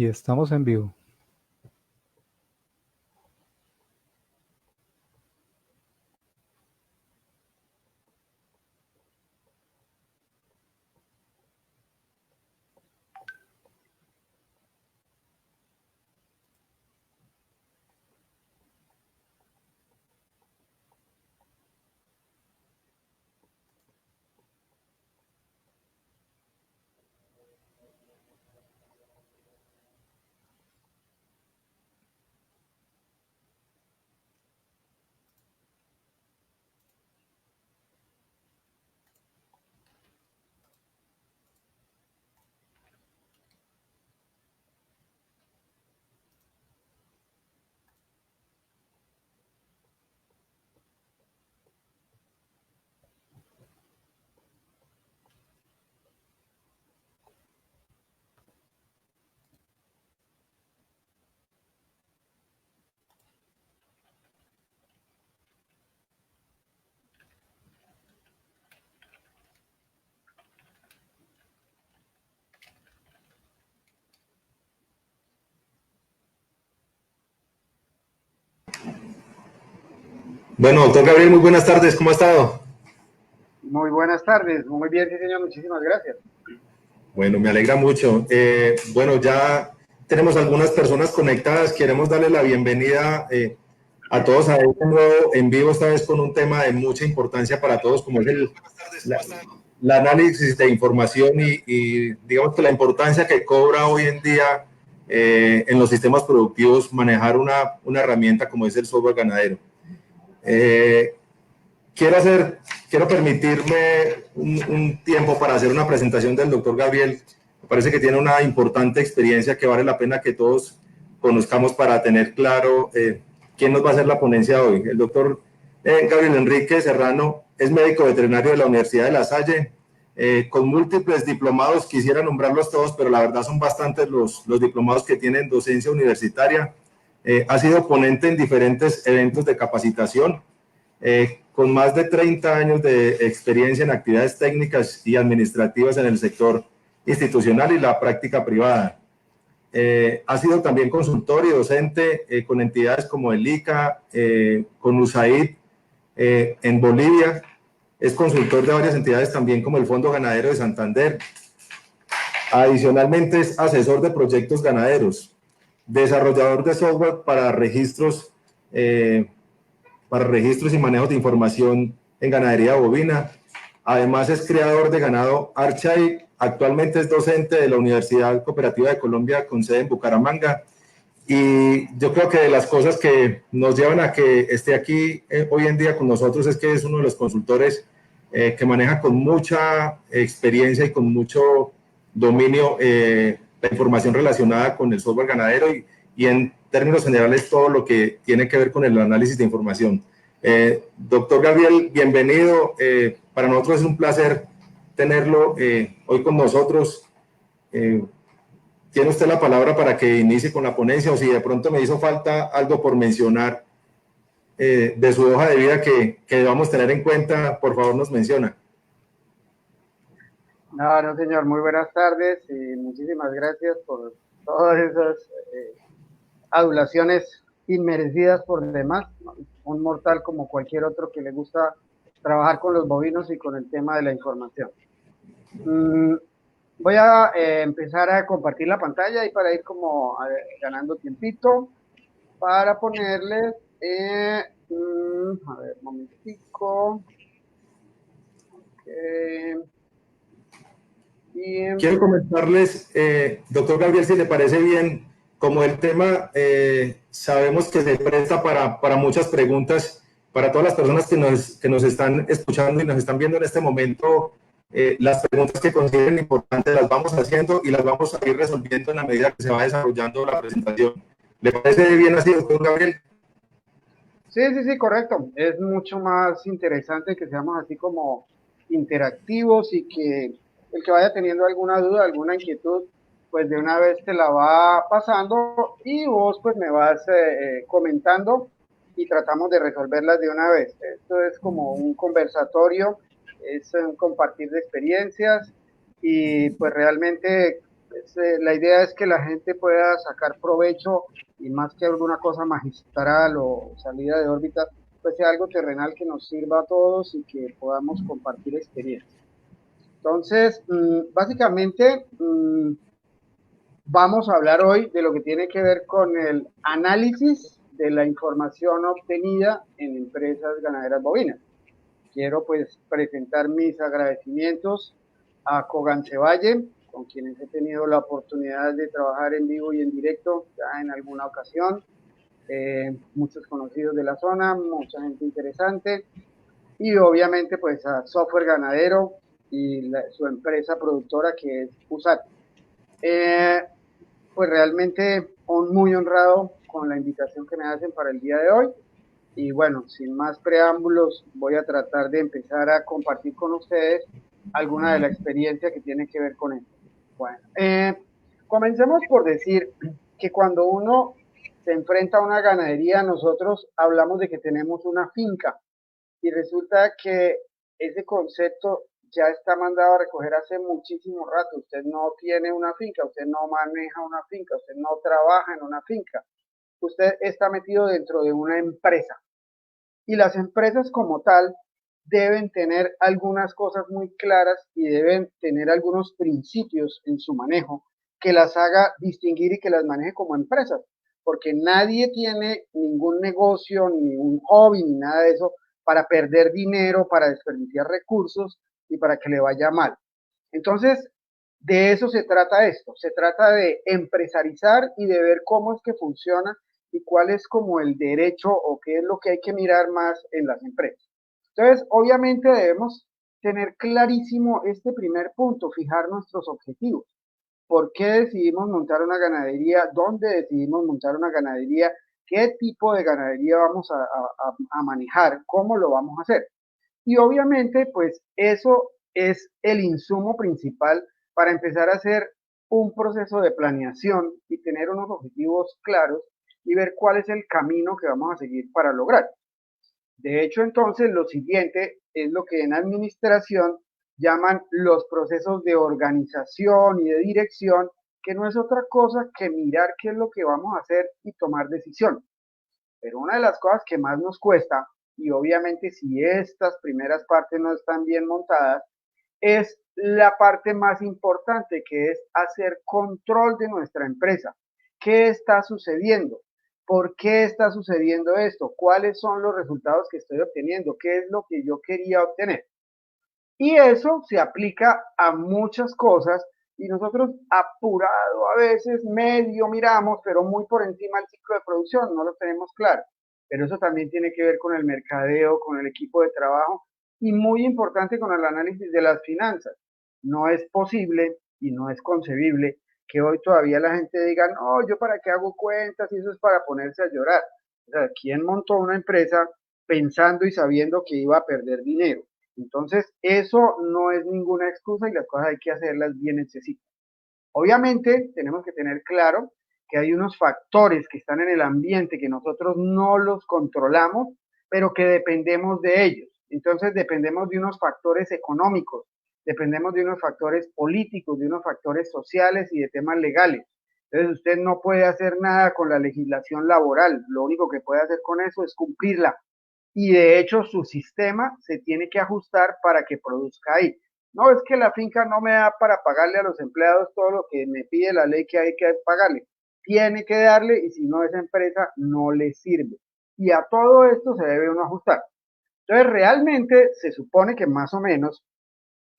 Y estamos en vivo. Bueno, doctor Gabriel, muy buenas tardes, ¿cómo ha estado? Muy buenas tardes, muy bien, sí señor, muchísimas gracias. Bueno, me alegra mucho. Bueno, ya tenemos algunas personas conectadas, queremos darle la bienvenida a todos a este nuevo en vivo, esta vez con un tema de mucha importancia para todos, como es el análisis de información y digamos que la importancia que cobra hoy en día en los sistemas productivos manejar una herramienta como es el software ganadero. Quiero permitirme un tiempo para hacer una presentación del doctor Gabriel. Me parece que tiene una importante experiencia que vale la pena que todos conozcamos para tener claro quién nos va a hacer la ponencia hoy. El doctor Gabriel Enrique Serrano es médico veterinario de la Universidad de La Salle, con múltiples diplomados. Quisiera nombrarlos todos, pero la verdad son bastantes los diplomados que tienen docencia universitaria. Ha sido ponente en diferentes eventos de capacitación, con más de 30 años de experiencia en actividades técnicas y administrativas en el sector institucional y la práctica privada. Ha sido también consultor y docente con entidades como el ICA, con USAID en Bolivia. Es consultor de varias entidades también como el Fondo Ganadero de Santander. Adicionalmente es asesor de proyectos ganaderos, desarrollador de software para registros y manejos de información en ganadería bovina. Además es creador de ganado Archay. Actualmente es docente de la Universidad Cooperativa de Colombia con sede en Bucaramanga. Y yo creo que de las cosas que nos llevan a que esté aquí hoy en día con nosotros es que es uno de los consultores que maneja con mucha experiencia y con mucho dominio la información relacionada con el software ganadero y en términos generales todo lo que tiene que ver con el análisis de información. Doctor Gabriel, bienvenido. Para nosotros es un placer tenerlo hoy con nosotros. Tiene usted la palabra para que inicie con la ponencia, o si de pronto me hizo falta algo por mencionar de su hoja de vida que debamos tener en cuenta, por favor nos menciona. No, señor, muy buenas tardes y muchísimas gracias por todas esas adulaciones inmerecidas por demás. Un mortal como cualquier otro que le gusta trabajar con los bovinos y con el tema de la información. Voy a empezar a compartir la pantalla y para ir como ganando tiempito para ponerles, a ver, un momentico. Quiero comentarles, doctor Gabriel, si le parece bien, como el tema sabemos que se presta para muchas preguntas, para todas las personas que nos están escuchando y nos están viendo en este momento, las preguntas que consideren importantes las vamos haciendo y las vamos a ir resolviendo en la medida que se va desarrollando la presentación. ¿Le parece bien así, doctor Gabriel? Sí, correcto. Es mucho más interesante que seamos así como interactivos y que el que vaya teniendo alguna duda, alguna inquietud, pues de una vez te la va pasando y vos pues me vas comentando y tratamos de resolverlas de una vez. Esto es como un conversatorio, es un compartir de experiencias y pues realmente la idea es que la gente pueda sacar provecho y más que alguna cosa magistral o salida de órbita, pues sea algo terrenal que nos sirva a todos y que podamos compartir experiencias. Entonces, básicamente, vamos a hablar hoy de lo que tiene que ver con el análisis de la información obtenida en empresas ganaderas bovinas. Quiero pues presentar mis agradecimientos a Cogancevalle, con quienes he tenido la oportunidad de trabajar en vivo y en directo ya en alguna ocasión. Muchos conocidos de la zona, mucha gente interesante y obviamente pues a Software Ganadero y su empresa productora que es USAT. Pues realmente muy honrado con la invitación que me hacen para el día de hoy. Y bueno, sin más preámbulos, voy a tratar de empezar a compartir con ustedes alguna de la experiencia que tiene que ver con esto. Bueno, comencemos por decir que cuando uno se enfrenta a una ganadería, nosotros hablamos de que tenemos una finca y resulta que ese concepto ya está mandado a recoger hace muchísimo rato. Usted no tiene una finca, usted no maneja una finca, usted no trabaja en una finca. Usted está metido dentro de una empresa. Y las empresas como tal deben tener algunas cosas muy claras y deben tener algunos principios en su manejo que las haga distinguir y que las maneje como empresas. Porque nadie tiene ningún negocio, ni un hobby, ni nada de eso para perder dinero, para desperdiciar recursos y para que le vaya mal. Entonces, de eso se trata esto. Se trata de empresarizar y de ver cómo es que funciona y cuál es como el derecho o qué es lo que hay que mirar más en las empresas. Entonces, obviamente debemos tener clarísimo este primer punto, fijar nuestros objetivos. ¿Por qué decidimos montar una ganadería? ¿Dónde decidimos montar una ganadería? ¿Qué tipo de ganadería vamos a manejar? ¿Cómo lo vamos a hacer? Y obviamente, pues eso es el insumo principal para empezar a hacer un proceso de planeación y tener unos objetivos claros y ver cuál es el camino que vamos a seguir para lograr. De hecho, entonces, lo siguiente es lo que en administración llaman los procesos de organización y de dirección, que no es otra cosa que mirar qué es lo que vamos a hacer y tomar decisión. Pero una de las cosas que más nos cuesta, y obviamente si estas primeras partes no están bien montadas, es la parte más importante, que es hacer control de nuestra empresa. ¿Qué está sucediendo? ¿Por qué está sucediendo esto? ¿Cuáles son los resultados que estoy obteniendo? ¿Qué es lo que yo quería obtener? Y eso se aplica a muchas cosas y nosotros apurado a veces medio miramos, pero muy por encima del ciclo de producción, no lo tenemos claro. Pero eso también tiene que ver con el mercadeo, con el equipo de trabajo y muy importante con el análisis de las finanzas. No es posible y no es concebible que hoy todavía la gente diga, no, yo para qué hago cuentas y eso es para ponerse a llorar. O sea, ¿quién montó una empresa pensando y sabiendo que iba a perder dinero? Entonces, eso no es ninguna excusa y las cosas hay que hacerlas bien hechecitas. Obviamente, tenemos que tener claro que hay unos factores que están en el ambiente que nosotros no los controlamos, pero que dependemos de ellos. Entonces, dependemos de unos factores económicos, dependemos de unos factores políticos, de unos factores sociales y de temas legales. Entonces, usted no puede hacer nada con la legislación laboral. Lo único que puede hacer con eso es cumplirla y de hecho su sistema se tiene que ajustar para que produzca ahí. No es que la finca no me da para pagarle a los empleados todo lo que me pide la ley que hay que pagarle. Tiene que darle y si no esa empresa no le sirve. Y a todo esto se debe uno ajustar. Entonces realmente se supone que más o menos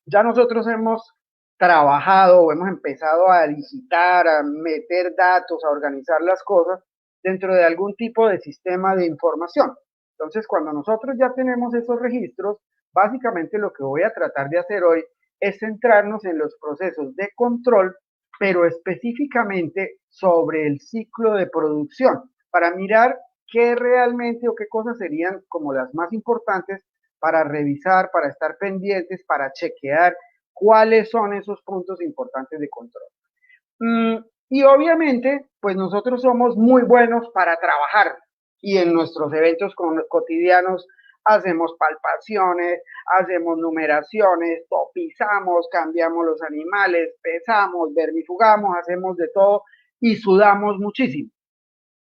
ya nosotros hemos trabajado o hemos empezado a digitar, a meter datos, a organizar las cosas dentro de algún tipo de sistema de información. Entonces, cuando nosotros ya tenemos esos registros, básicamente lo que voy a tratar de hacer hoy es centrarnos en los procesos de control, pero específicamente sobre el ciclo de producción, para mirar qué realmente o qué cosas serían como las más importantes para revisar, para estar pendientes, para chequear cuáles son esos puntos importantes de control. Y obviamente, pues nosotros somos muy buenos para trabajar y en nuestros eventos cotidianos hacemos palpaciones, hacemos numeraciones, topizamos, cambiamos los animales, pesamos, vermifugamos, hacemos de todo y sudamos muchísimo.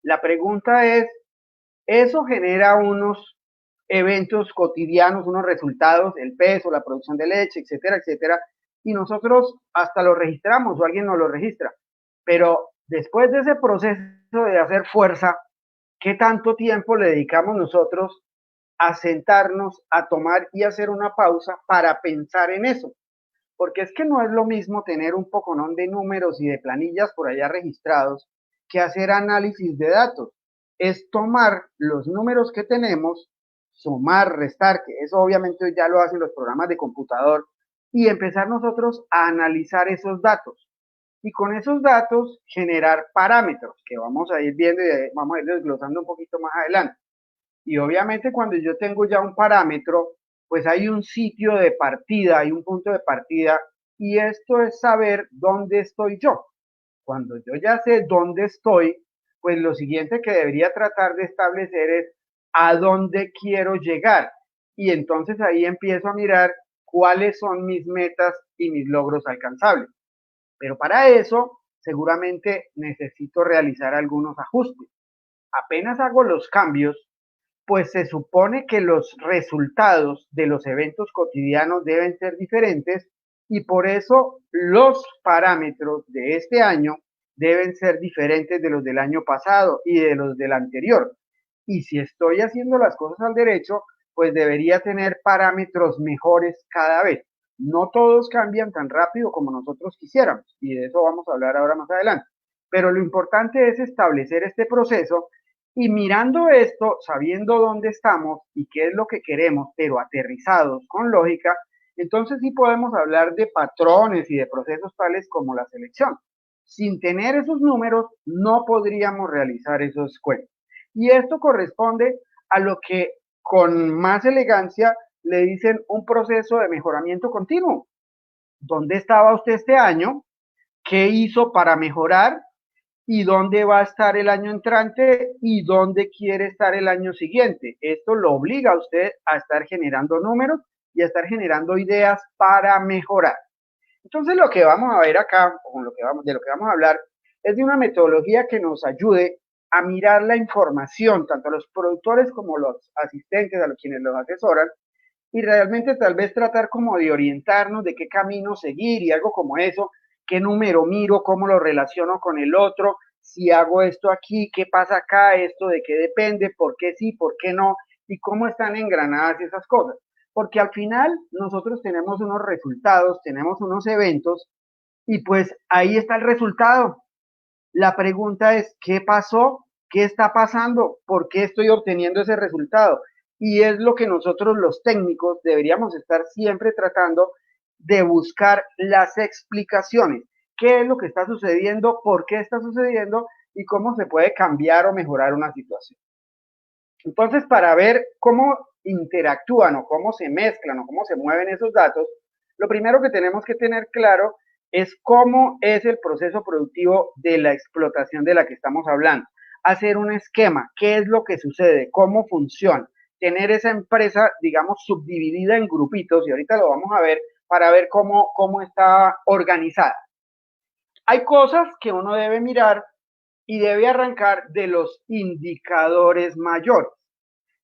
La pregunta es, ¿eso genera unos eventos cotidianos, unos resultados, el peso, la producción de leche, etcétera, etcétera? Y nosotros hasta lo registramos o alguien nos lo registra. Pero después de ese proceso de hacer fuerza, ¿qué tanto tiempo le dedicamos nosotros a sentarnos, a tomar y hacer una pausa para pensar en eso? Porque es que no es lo mismo tener un poconón de números y de planillas por allá registrados que hacer análisis de datos. Es tomar los números que tenemos, sumar, restar, que eso obviamente ya lo hacen los programas de computador, y empezar nosotros a analizar esos datos. Y con esos datos generar parámetros que vamos a ir viendo y vamos a ir desglosando un poquito más adelante. Y obviamente cuando yo tengo ya un parámetro, pues hay un sitio de partida, hay un punto de partida, y esto es saber dónde estoy yo. Cuando yo ya sé dónde estoy, pues lo siguiente que debería tratar de establecer es a dónde quiero llegar. Y entonces ahí empiezo a mirar cuáles son mis metas y mis logros alcanzables. Pero para eso seguramente necesito realizar algunos ajustes. Apenas hago los cambios, pues se supone que los resultados de los eventos cotidianos deben ser diferentes y por eso los parámetros de este año deben ser diferentes de los del año pasado y de los del anterior. Y si estoy haciendo las cosas al derecho, pues debería tener parámetros mejores cada vez. No todos cambian tan rápido como nosotros quisiéramos y de eso vamos a hablar ahora más adelante. Pero lo importante es establecer este proceso y mirando esto, sabiendo dónde estamos y qué es lo que queremos, pero aterrizados con lógica, entonces sí podemos hablar de patrones y de procesos tales como la selección. Sin tener esos números, no podríamos realizar esos cuentos. Y esto corresponde a lo que con más elegancia le dicen un proceso de mejoramiento continuo. ¿Dónde estaba usted este año? ¿Qué hizo para mejorar? ¿Y dónde va a estar el año entrante? ¿Y dónde quiere estar el año siguiente? Esto lo obliga a usted a estar generando números y a estar generando ideas para mejorar. Entonces lo que vamos a ver acá, o de lo que vamos a hablar, es de una metodología que nos ayude a mirar la información, tanto a los productores como a los asistentes, a los quienes los asesoran, y realmente tal vez tratar como de orientarnos de qué camino seguir y algo como eso, qué número miro, cómo lo relaciono con el otro, si hago esto aquí, qué pasa acá, esto de qué depende, por qué sí, por qué no, y cómo están engranadas esas cosas. Porque al final nosotros tenemos unos resultados, tenemos unos eventos, y pues ahí está el resultado. La pregunta es, ¿qué pasó? ¿Qué está pasando? ¿Por qué estoy obteniendo ese resultado? Y es lo que nosotros los técnicos deberíamos estar siempre tratando de buscar las explicaciones. ¿Qué es lo que está sucediendo? ¿Por qué está sucediendo? Y cómo se puede cambiar o mejorar una situación. Entonces, para ver cómo interactúan o cómo se mezclan o cómo se mueven esos datos, lo primero que tenemos que tener claro es cómo es el proceso productivo de la explotación de la que estamos hablando. Hacer un esquema, qué es lo que sucede, cómo funciona, tener esa empresa, digamos, subdividida en grupitos, y ahorita lo vamos a ver para ver cómo está organizada. Hay cosas que uno debe mirar y debe arrancar de los indicadores mayores.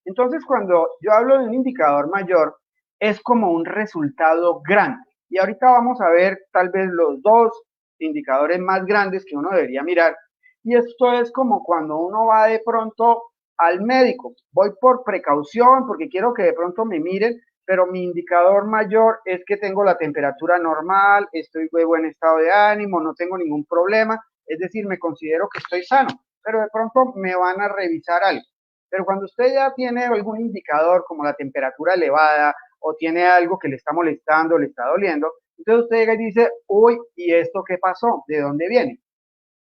Entonces, cuando yo hablo de un indicador mayor, es como un resultado grande. Y ahorita vamos a ver tal vez los dos indicadores más grandes que uno debería mirar. Y esto es como cuando uno va de pronto al médico. Voy por precaución porque quiero que de pronto me miren, pero mi indicador mayor es que tengo la temperatura normal, estoy de buen estado de ánimo, no tengo ningún problema. Es decir, me considero que estoy sano, pero de pronto me van a revisar algo. Pero cuando usted ya tiene algún indicador como la temperatura elevada o tiene algo que le está molestando, le está doliendo, entonces usted llega y dice, uy, ¿y esto qué pasó? ¿De dónde viene?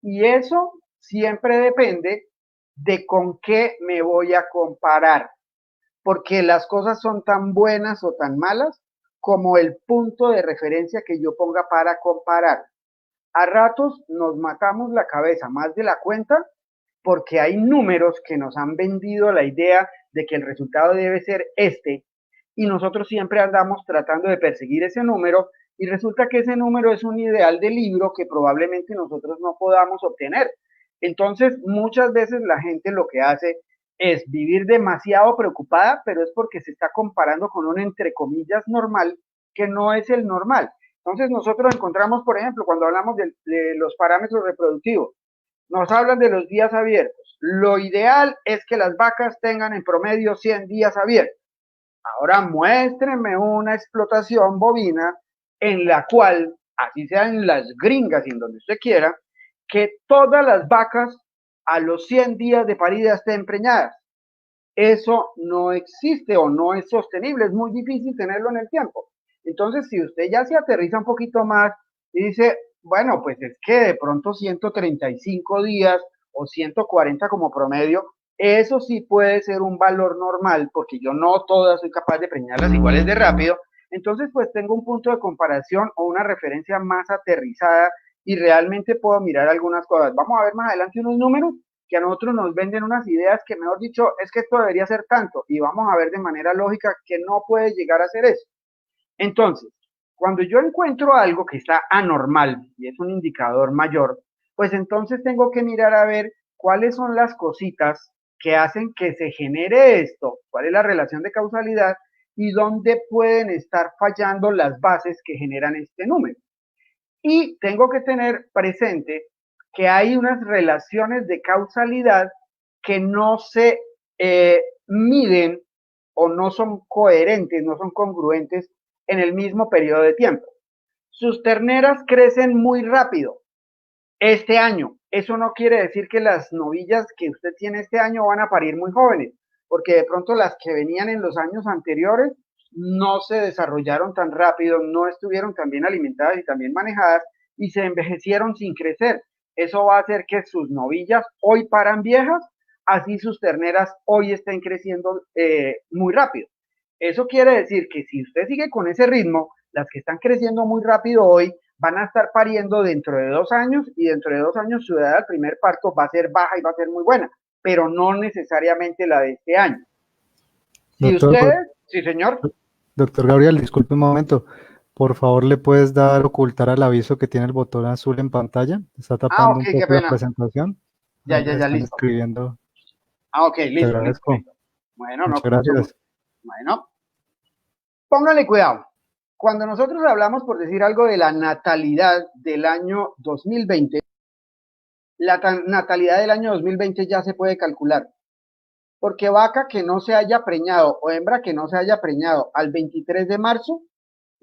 Y eso siempre depende de con qué me voy a comparar, porque las cosas son tan buenas o tan malas como el punto de referencia que yo ponga para comparar. A ratos nos matamos la cabeza más de la cuenta porque hay números que nos han vendido la idea de que el resultado debe ser este, y nosotros siempre andamos tratando de perseguir ese número, y resulta que ese número es un ideal de libro que probablemente nosotros no podamos obtener. Entonces, muchas veces la gente lo que hace es vivir demasiado preocupada, pero es porque se está comparando con un, entre comillas, normal, que no es el normal. Entonces, nosotros encontramos, por ejemplo, cuando hablamos de los parámetros reproductivos, nos hablan de los días abiertos. Lo ideal es que las vacas tengan en promedio 100 días abiertos. Ahora muéstrenme una explotación bovina en la cual, así sea en las gringas y en donde usted quiera, que todas las vacas a los 100 días de parida estén preñadas. Eso no existe o no es sostenible, es muy difícil tenerlo en el tiempo. Entonces, si usted ya se aterriza un poquito más y dice, bueno, pues es que de pronto 135 días o 140 como promedio, eso sí puede ser un valor normal, porque yo no todas soy capaz de preñarlas iguales de rápido. Entonces, pues tengo un punto de comparación o una referencia más aterrizada y realmente puedo mirar algunas cosas. Vamos a ver más adelante unos números que a nosotros nos venden unas ideas que, mejor dicho, es que esto debería ser tanto, y vamos a ver de manera lógica que no puede llegar a ser eso. Entonces, cuando yo encuentro algo que está anormal y es un indicador mayor, pues entonces tengo que mirar a ver cuáles son las cositas que hacen que se genere esto, cuál es la relación de causalidad y dónde pueden estar fallando las bases que generan este número. Y tengo que tener presente que hay unas relaciones de causalidad que no se miden o no son coherentes, no son congruentes en el mismo periodo de tiempo. Sus terneras crecen muy rápido este año. Eso no quiere decir que las novillas que usted tiene este año van a parir muy jóvenes, porque de pronto las que venían en los años anteriores no se desarrollaron tan rápido, no estuvieron tan bien alimentadas y tan bien manejadas y se envejecieron sin crecer. Eso va a hacer que sus novillas hoy paran viejas, así sus terneras hoy estén creciendo muy rápido. Eso quiere decir que si usted sigue con ese ritmo, las que están creciendo muy rápido hoy van a estar pariendo dentro de 2 años y dentro de 2 años su edad al primer parto va a ser baja y va a ser muy buena, pero no necesariamente la de este año. Si Doctor, ustedes, sí señor. doctor Gabriel, disculpe un momento. Por favor, ¿le puedes dar ocultar al aviso que tiene el botón azul en pantalla? Está Ah, tapando ok, un qué poco la pena. presentación. Ya, Están listo. escribiendo. Ah, ok, Te listo, listo, agradezco. listo. Bueno, no, Muchas con mucho gusto. gracias. Bueno, pónganle cuidado. Cuando nosotros hablamos, por decir algo, de la natalidad del año 2020, la natalidad del año 2020 ya se puede calcular. Porque vaca que no se haya preñado o hembra que no se haya preñado al 23 de marzo,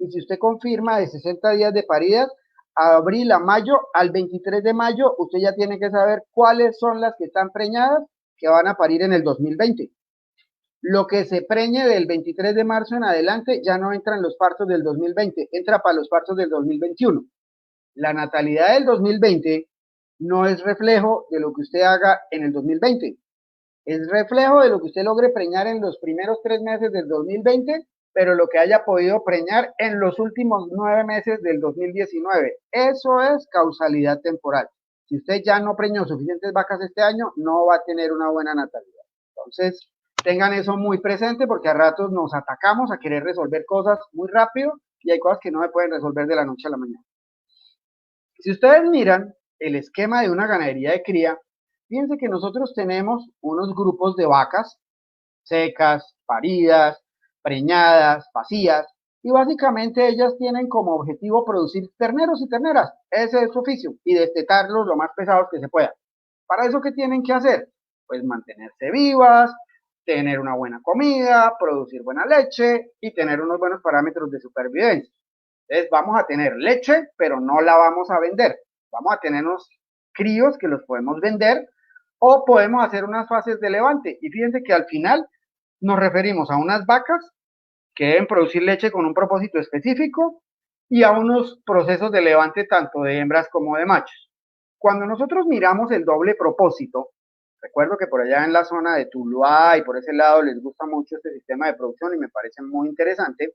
y si usted confirma de 60 días de paridas, a abril a mayo, al 23 de mayo, usted ya tiene que saber cuáles son las que están preñadas que van a parir en el 2020. Lo que se preñe del 23 de marzo en adelante ya no entra en los partos del 2020, entra para los partos del 2021. La natalidad del 2020 no es reflejo de lo que usted haga en el 2020. Es reflejo de lo que usted logre preñar en los primeros 3 meses del 2020, pero lo que haya podido preñar en los últimos 9 meses del 2019. Eso es causalidad temporal. Si usted ya no preñó suficientes vacas este año, no va a tener una buena natalidad. Entonces, tengan eso muy presente porque a ratos nos atacamos a querer resolver cosas muy rápido y hay cosas que no se pueden resolver de la noche a la mañana. Si ustedes miran el esquema de una ganadería de cría, fíjense que nosotros tenemos unos grupos de vacas secas, paridas, preñadas, vacías, y básicamente ellas tienen como objetivo producir terneros y terneras. Ese es su oficio, y destetarlos lo más pesados que se pueda. ¿Para eso qué tienen que hacer? Pues mantenerse vivas, tener una buena comida, producir buena leche y tener unos buenos parámetros de supervivencia. Entonces vamos a tener leche, pero no la vamos a vender. Vamos a tener unos críos que los podemos vender o podemos hacer unas fases de levante. Y fíjense que al final nos referimos a unas vacas que deben producir leche con un propósito específico y a unos procesos de levante tanto de hembras como de machos. Cuando nosotros miramos el doble propósito, recuerdo que por allá en la zona de Tuluá y por ese lado les gusta mucho este sistema de producción y me parece muy interesante,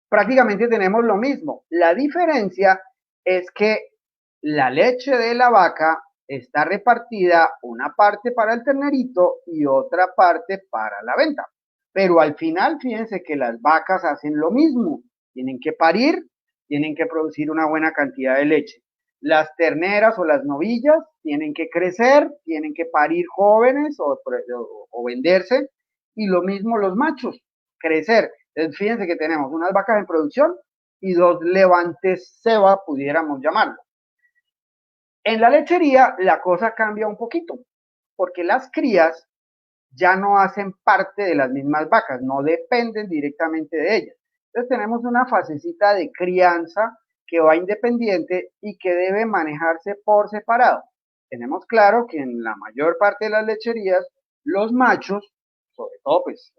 prácticamente tenemos lo mismo. La diferencia es que la leche de la vaca está repartida una parte para el ternerito y otra parte para la venta. Pero al final, fíjense que las vacas hacen lo mismo. Tienen que parir, tienen que producir una buena cantidad de leche. Las terneras o las novillas tienen que crecer, tienen que parir jóvenes o venderse. Y lo mismo los machos, crecer. Entonces, fíjense que tenemos unas vacas en producción y dos levantes ceba, pudiéramos llamarlo. En la lechería la cosa cambia un poquito, porque las crías ya no hacen parte de las mismas vacas, no dependen directamente de ellas. Entonces tenemos una fasecita de crianza que va independiente y que debe manejarse por separado. Tenemos claro que en la mayor parte de las lecherías, los machos, sobre todo pues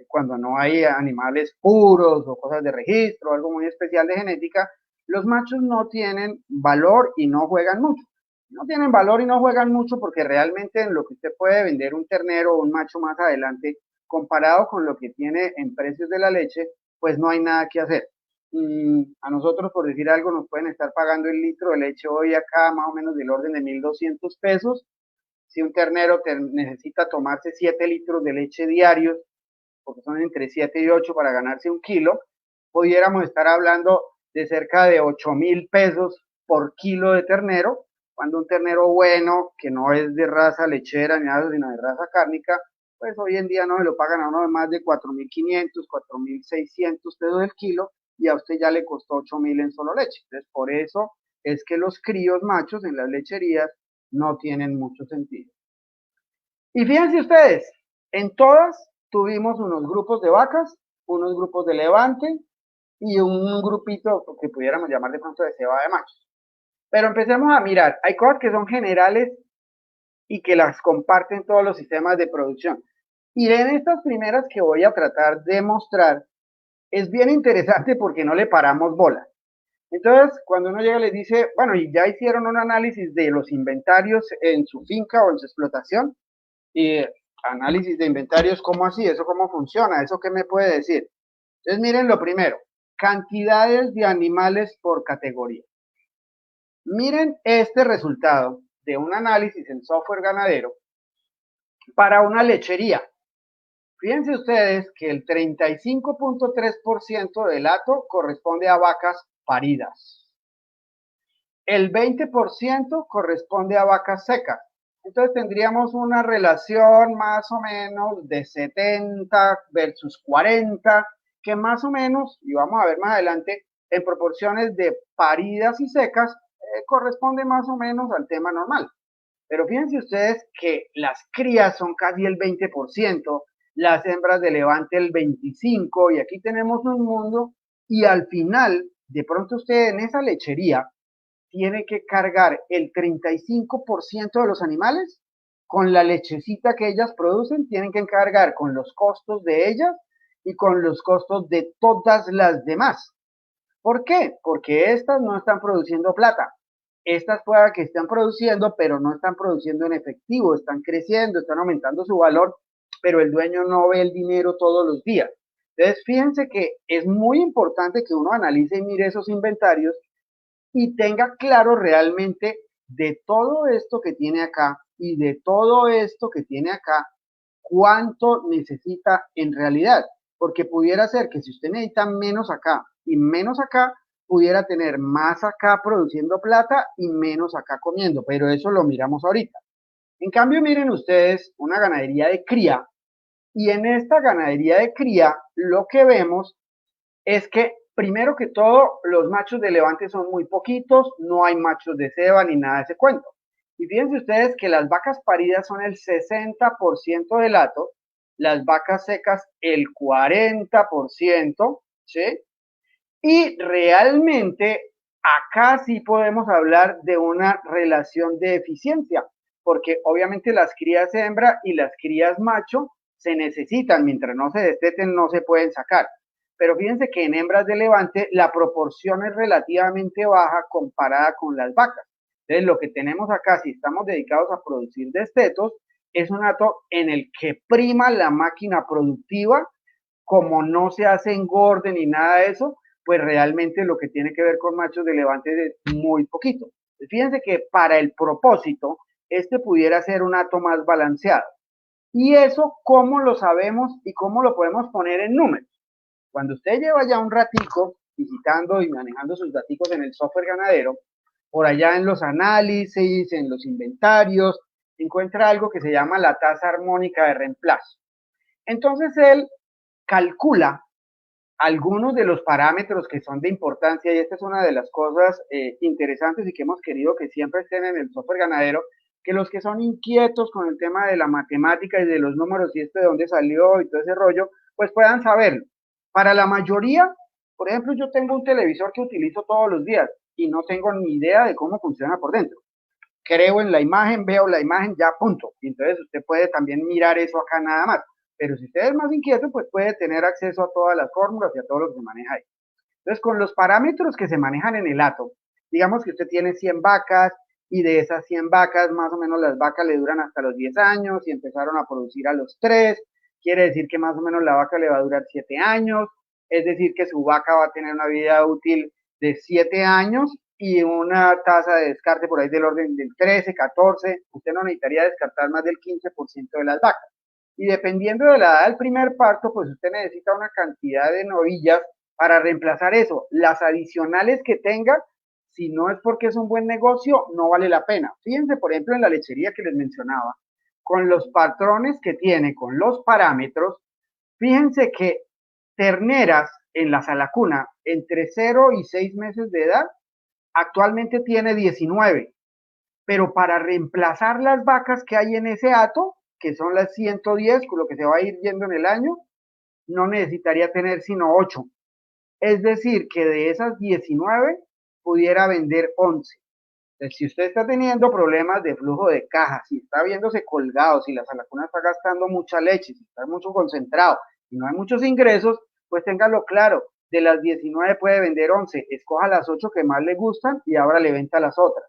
cuando no hay animales puros o cosas de registro, algo muy especial de genética, los machos no tienen valor y no juegan mucho. No tienen valor y no juegan mucho porque realmente en lo que usted puede vender un ternero o un macho más adelante, comparado con lo que tiene en precios de la leche, pues no hay nada que hacer. A nosotros, por decir algo, nos pueden estar pagando el litro de leche hoy acá más o menos del orden de 1.200 pesos. Si un ternero necesita tomarse 7 litros de leche diarios, porque son entre 7 y 8 para ganarse un kilo, pudiéramos estar hablando de cerca de 8.000 pesos por kilo de ternero, cuando un ternero bueno, que no es de raza lechera ni nada, sino de raza cárnica, pues hoy en día no se lo pagan a uno de más de 4.500, 4.600 pesos el kilo, y a usted ya le costó 8.000 en solo leche. Entonces, por eso es que los críos machos en las lecherías no tienen mucho sentido. Y fíjense ustedes, en todas tuvimos unos grupos de vacas, unos grupos de levante y un grupito que pudiéramos llamar de pronto de ceba de machos. Pero empecemos a mirar, hay cosas que son generales y que las comparten todos los sistemas de producción. Y en estas primeras que voy a tratar de mostrar, es bien interesante porque no le paramos bola. Entonces, cuando uno llega y les dice, bueno, y ya hicieron un análisis de los inventarios en su finca o en su explotación, y análisis de inventarios, ¿cómo así? ¿Eso cómo funciona? ¿Eso qué me puede decir? Entonces, miren lo primero, cantidades de animales por categoría. Miren este resultado de un análisis en software ganadero para una lechería. Fíjense ustedes que el 35.3% del hato corresponde a vacas paridas. El 20% corresponde a vacas secas. Entonces tendríamos una relación más o menos de 70 versus 40, que más o menos, y vamos a ver más adelante, en proporciones de paridas y secas, corresponde más o menos al tema normal. Pero fíjense ustedes que las crías son casi el 20%, las hembras de levante el 25%, y aquí tenemos un mundo, y al final, de pronto usted en esa lechería tiene que cargar el 35% de los animales con la lechecita que ellas producen, tienen que cargar con los costos de ellas y con los costos de todas las demás. ¿Por qué? Porque estas no están produciendo plata. Estas pueda que están produciendo, pero no están produciendo en efectivo, están creciendo, están aumentando su valor, pero el dueño no ve el dinero todos los días. Entonces, fíjense que es muy importante que uno analice y mire esos inventarios y tenga claro realmente de todo esto que tiene acá y de todo esto que tiene acá, cuánto necesita en realidad. Porque pudiera ser que si usted necesita menos acá y menos acá, pudiera tener más acá produciendo plata y menos acá comiendo, pero eso lo miramos ahorita. En cambio, miren ustedes una ganadería de cría, y en esta ganadería de cría lo que vemos es que primero que todo los machos de levante son muy poquitos, no hay machos de ceba ni nada de ese cuento. Y fíjense ustedes que las vacas paridas son el 60% del hato, las vacas secas el 40%, ¿sí? Y realmente acá sí podemos hablar de una relación de eficiencia, porque obviamente las crías hembra y las crías macho se necesitan, mientras no se desteten no se pueden sacar. Pero fíjense que en hembras de levante la proporción es relativamente baja comparada con las vacas. Entonces lo que tenemos acá, si estamos dedicados a producir destetos, es un hato en el que prima la máquina productiva, como no se hace engorde ni nada de eso, pues realmente lo que tiene que ver con machos de levante es muy poquito. Fíjense que para el propósito este pudiera ser un hato más balanceado. ¿Y eso cómo lo sabemos y cómo lo podemos poner en números? Cuando usted lleva ya un ratico visitando y manejando sus datos en el software ganadero, por allá en los análisis, en los inventarios, encuentra algo que se llama la tasa armónica de reemplazo. Entonces él calcula algunos de los parámetros que son de importancia, y esta es una de las cosas interesantes y que hemos querido que siempre estén en el software ganadero, que los que son inquietos con el tema de la matemática y de los números y esto de dónde salió y todo ese rollo, pues puedan saberlo. Para la mayoría, por ejemplo, yo tengo un televisor que utilizo todos los días y no tengo ni idea de cómo funciona por dentro. Creo en la imagen, veo la imagen, ya punto. Y entonces usted puede también mirar eso acá nada más. Pero si usted es más inquieto, pues puede tener acceso a todas las fórmulas y a todo lo que se maneja ahí. Entonces, con los parámetros que se manejan en el hato, digamos que usted tiene 100 vacas y de esas 100 vacas, más o menos las vacas le duran hasta los 10 años y empezaron a producir a los 3, quiere decir que más o menos la vaca le va a durar 7 años, es decir, que su vaca va a tener una vida útil de 7 años y una tasa de descarte por ahí del orden del 13, 14, usted no necesitaría descartar más del 15% de las vacas. Y dependiendo de la edad del primer parto, pues usted necesita una cantidad de novillas para reemplazar eso. Las adicionales que tenga, si no es porque es un buen negocio, no vale la pena. Fíjense, por ejemplo, en la lechería que les mencionaba, con los patrones que tiene, con los parámetros, fíjense que terneras en la salacuna entre 0 y 6 meses de edad, actualmente tiene 19, pero para reemplazar las vacas que hay en ese hato, que son las 110, con lo que se va a ir yendo en el año, no necesitaría tener sino 8. Es decir, que de esas 19 pudiera vender 11. Entonces, si usted está teniendo problemas de flujo de caja, si está viéndose colgado, si la salacuna está gastando mucha leche, si está mucho concentrado y no hay muchos ingresos, pues téngalo claro, de las 19 puede vender 11, escoja las 8 que más le gustan y ahora le venta las otras.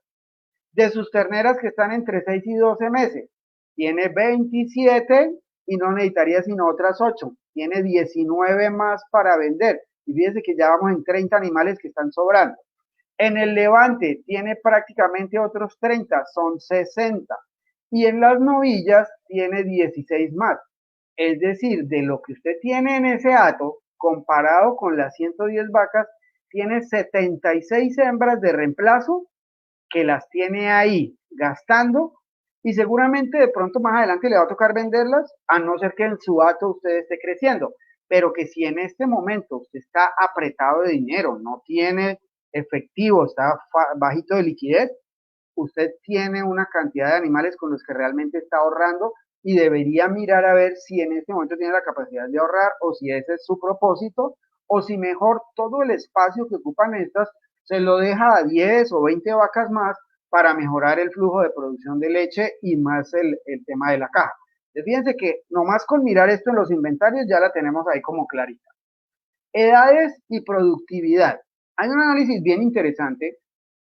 De sus terneras que están entre 6 y 12 meses, tiene 27 y no necesitaría sino otras 8, tiene 19 más para vender. Y fíjense que ya vamos en 30 animales que están sobrando. En el levante tiene prácticamente otros 30, son 60. Y en las novillas tiene 16 más. Es decir, de lo que usted tiene en ese hato, comparado con las 110 vacas, tiene 76 hembras de reemplazo que las tiene ahí gastando y seguramente de pronto más adelante le va a tocar venderlas, a no ser que en su hato usted esté creciendo. Pero que si en este momento usted está apretado de dinero, no tiene efectivo, está bajito de liquidez, usted tiene una cantidad de animales con los que realmente está ahorrando y debería mirar a ver si en este momento tiene la capacidad de ahorrar o si ese es su propósito o si mejor todo el espacio que ocupan estas se lo deja a 10 o 20 vacas más para mejorar el flujo de producción de leche y más el tema de la caja. Entonces, fíjense que nomás con mirar esto en los inventarios ya la tenemos ahí como clarita. Edades y productividad. Hay un análisis bien interesante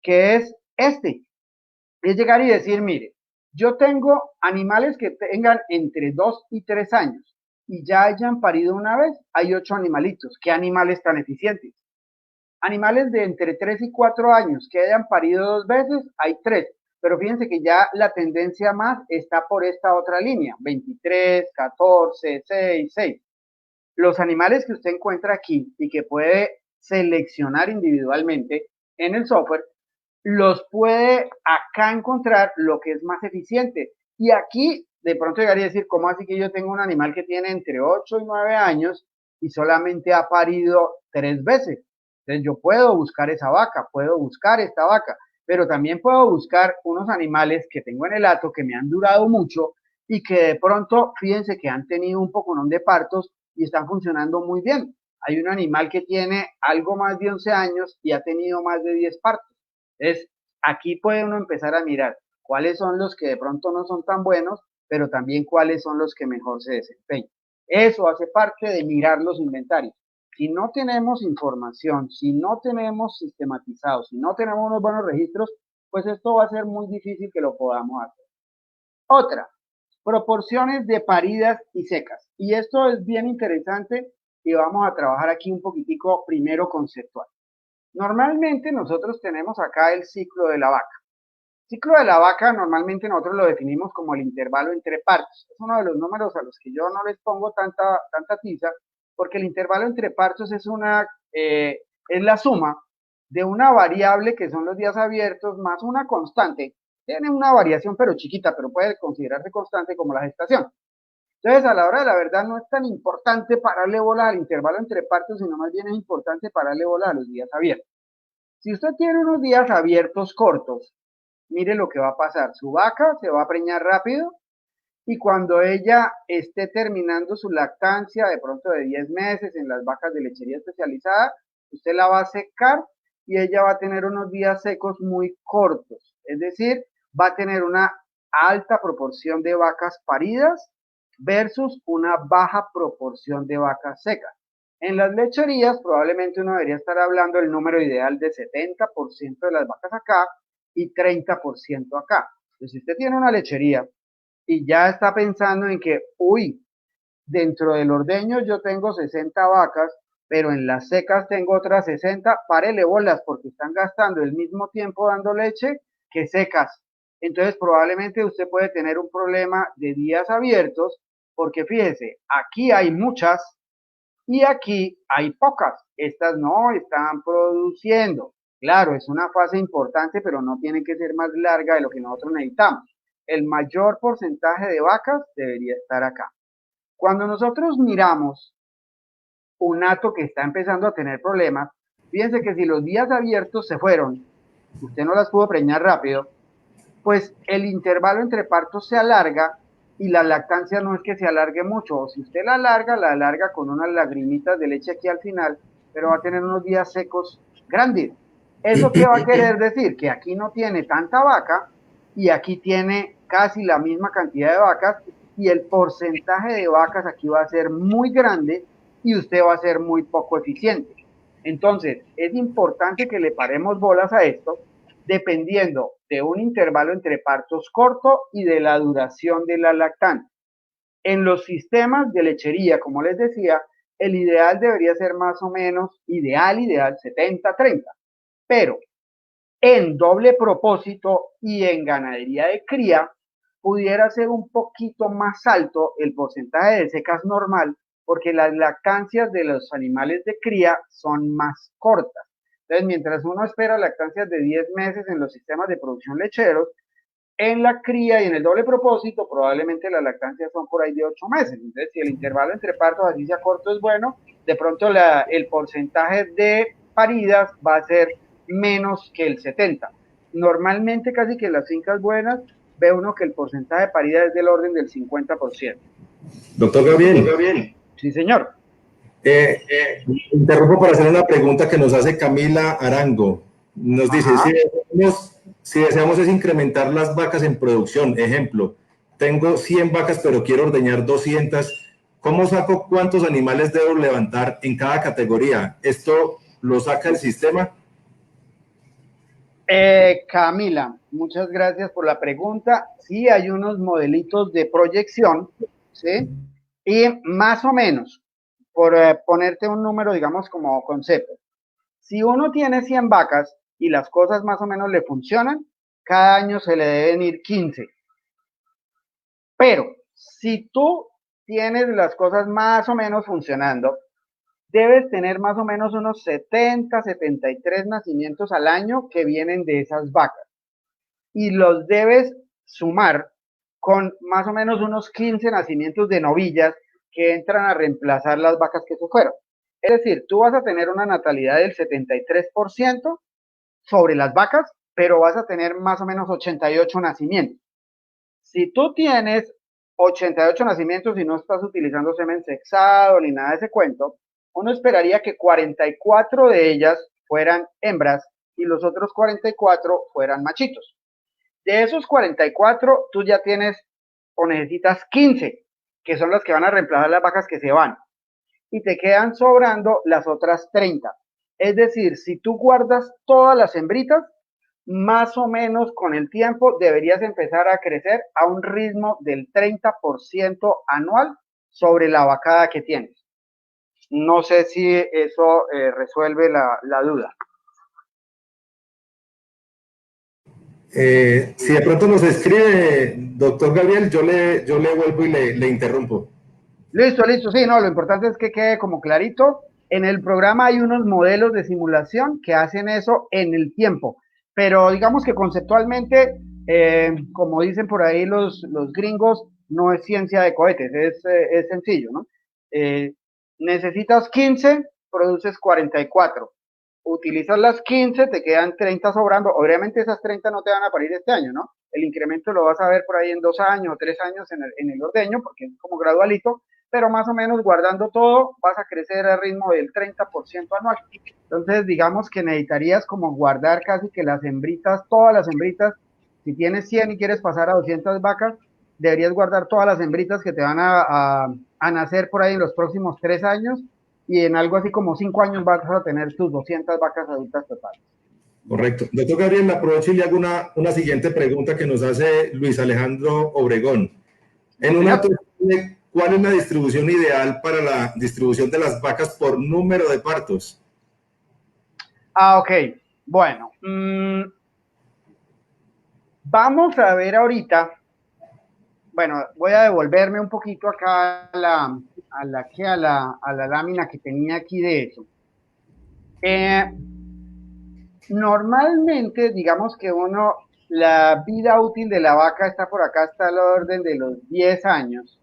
que es este. Es llegar y decir, mire, yo tengo animales que tengan entre 2 y 3 años y ya hayan parido una vez, hay 8 animalitos. ¿Qué animales tan eficientes? Animales de entre 3 y 4 años que hayan parido 2 veces, hay 3. Pero fíjense que ya la tendencia más está por esta otra línea, 23, 14, 6, 6. Los animales que usted encuentra aquí y que puede seleccionar individualmente en el software, los puede acá encontrar lo que es más eficiente. Y aquí de pronto llegaría a decir, ¿cómo así que yo tengo un animal que tiene entre 8 y 9 años y solamente ha parido 3 veces? Entonces yo puedo buscar esa vaca, puedo buscar esta vaca, pero también puedo buscar unos animales que tengo en el hato que me han durado mucho y que de pronto, fíjense que han tenido un poconón de partos y están funcionando muy bien. Hay un animal que tiene algo más de 11 años y ha tenido más de 10 partos. Entonces, aquí puede uno empezar a mirar cuáles son los que de pronto no son tan buenos, pero también cuáles son los que mejor se desempeñan. Eso hace parte de mirar los inventarios. Si no tenemos información, si no tenemos sistematizado, si no tenemos unos buenos registros, pues esto va a ser muy difícil que lo podamos hacer. Otra, proporciones de paridas y secas. Y esto es bien interesante y vamos a trabajar aquí un poquitico primero conceptual. Normalmente nosotros tenemos acá el ciclo de la vaca. ciclo de la vaca normalmente nosotros lo definimos como el intervalo entre partos. Es uno de los números a los que yo no les pongo tanta tiza, porque el intervalo entre partos es la suma de una variable que son los días abiertos más una constante. Tiene una variación pero chiquita, pero puede considerarse constante como la gestación. Entonces, a la hora de la verdad, no es tan importante pararle bola al intervalo entre partos, sino más bien es importante pararle bola a los días abiertos. Si usted tiene unos días abiertos cortos, mire lo que va a pasar. Su vaca se va a preñar rápido y cuando ella esté terminando su lactancia, de pronto de 10 meses en las vacas de lechería especializada, usted la va a secar y ella va a tener unos días secos muy cortos. Es decir, va a tener una alta proporción de vacas paridas versus una baja proporción de vacas secas. En las lecherías probablemente uno debería estar hablando del número ideal de 70% de las vacas acá y 30% acá. Entonces, si usted tiene una lechería y ya está pensando en que, uy, dentro del ordeño yo tengo 60 vacas, pero en las secas tengo otras 60, párele bolas porque están gastando el mismo tiempo dando leche que secas. Entonces probablemente usted puede tener un problema de días abiertos porque fíjese, aquí hay muchas y aquí hay pocas. Estas no están produciendo. Claro, es una fase importante, pero no tiene que ser más larga de lo que nosotros necesitamos. El mayor porcentaje de vacas debería estar acá. Cuando nosotros miramos un hato que está empezando a tener problemas, fíjense que si los días abiertos se fueron, usted no las pudo preñar rápido, pues el intervalo entre partos se alarga y la lactancia no es que se alargue mucho, o si usted la alarga con unas lagrimitas de leche aquí al final, pero va a tener unos días secos grandes. ¿Eso qué va a querer decir? Que aquí no tiene tanta vaca y aquí tiene casi la misma cantidad de vacas y el porcentaje de vacas aquí va a ser muy grande y usted va a ser muy poco eficiente. Entonces, es importante que le paremos bolas a esto dependiendo de un intervalo entre partos corto y de la duración de la lactancia. En los sistemas de lechería, como les decía, el ideal debería ser más o menos, ideal 70-30, pero en doble propósito y en ganadería de cría, pudiera ser un poquito más alto el porcentaje de secas normal, porque las lactancias de los animales de cría son más cortas. Entonces, mientras uno espera lactancias de 10 meses en los sistemas de producción lecheros, en la cría y en el doble propósito, probablemente las lactancias son por ahí de 8 meses. Entonces, si el intervalo entre partos así sea corto es bueno, de pronto el porcentaje de paridas va a ser menos que el 70. Normalmente, casi que en las fincas buenas, ve uno que el porcentaje de paridas es del orden del 50%. Doctor Gabriel. Sí, señor. Interrumpo para hacer una pregunta que nos hace Camila Arango. Nos dice, si deseamos es incrementar las vacas en producción, ejemplo, tengo 100 vacas pero quiero ordeñar 200, ¿cómo saco cuántos animales debo levantar en cada categoría? ¿Esto lo saca el sistema? Camila, muchas gracias por la pregunta. Sí, hay unos modelitos de proyección, ¿sí? Y más o menos, por ponerte un número, digamos, como concepto, si uno tiene 100 vacas y las cosas más o menos le funcionan, cada año se le deben ir 15. Pero si tú tienes las cosas más o menos funcionando, debes tener más o menos unos 73 nacimientos al año que vienen de esas vacas. Y los debes sumar con más o menos unos 15 nacimientos de novillas que entran a reemplazar las vacas que se fueron. Es decir, tú vas a tener una natalidad del 73% sobre las vacas, pero vas a tener más o menos 88 nacimientos. Si tú tienes 88 nacimientos y no estás utilizando semen sexado ni nada de ese cuento, uno esperaría que 44 de ellas fueran hembras y los otros 44 fueran machitos. De esos 44, tú ya tienes o necesitas 15, que son las que van a reemplazar las vacas que se van. Y te quedan sobrando las otras 30. Es decir, si tú guardas todas las hembritas, más o menos con el tiempo deberías empezar a crecer a un ritmo del 30% anual sobre la vacada que tienes. No sé si eso resuelve la duda. Si de pronto nos escribe, doctor Gabriel, yo le vuelvo y le interrumpo. Listo, listo, sí, no, lo importante es que quede como clarito. En el programa hay unos modelos de simulación que hacen eso en el tiempo, pero digamos que conceptualmente, como dicen por ahí los gringos, no es ciencia de cohetes, es sencillo, ¿no? Eh, necesitas 15, produces 44. Utilizas las 15, te quedan 30 sobrando. Obviamente esas 30 no te van a parir este año, ¿no? El incremento lo vas a ver por ahí en 2 años o 3 años en el ordeño, porque es como gradualito, pero más o menos guardando todo, vas a crecer al ritmo del 30% anual. Entonces, digamos que necesitarías como guardar casi que las hembritas, todas las hembritas. Si tienes 100 y quieres pasar a 200 vacas, deberías guardar todas las hembritas que te van a nacer por ahí en los próximos 3 años, y en algo así como 5 años vas a tener tus 200 vacas adultas totales. Correcto. Doctor Gabriel, aprovecho y le hago una siguiente pregunta que nos hace Luis Alejandro Obregón. En un dato, ¿cuál es la distribución ideal para la distribución de las vacas por número de partos? Ok. Bueno, vamos a ver ahorita. Bueno, voy a devolverme un poquito acá a la lámina que tenía aquí de eso. Normalmente, digamos que la vida útil de la vaca está por acá, está al orden de los 10 años,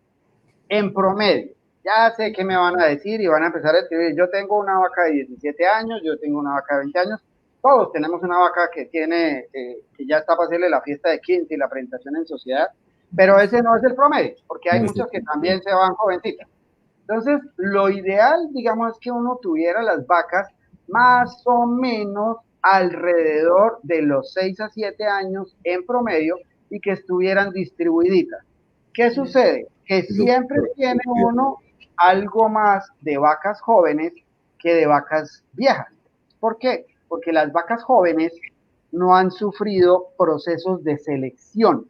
en promedio. Ya sé que me van a decir y van a empezar a escribir, yo tengo una vaca de 17 años, yo tengo una vaca de 20 años, todos tenemos una vaca que que ya está para hacerle la fiesta de 15 y la presentación en sociedad, pero ese no es el promedio, porque hay muchos que también se van jovencitas. Entonces, lo ideal, digamos, es que uno tuviera las vacas más o menos alrededor de los 6 a 7 años en promedio y que estuvieran distribuiditas. ¿Qué sucede? Que siempre tiene uno algo más de vacas jóvenes que de vacas viejas. ¿Por qué? Porque las vacas jóvenes no han sufrido procesos de selección.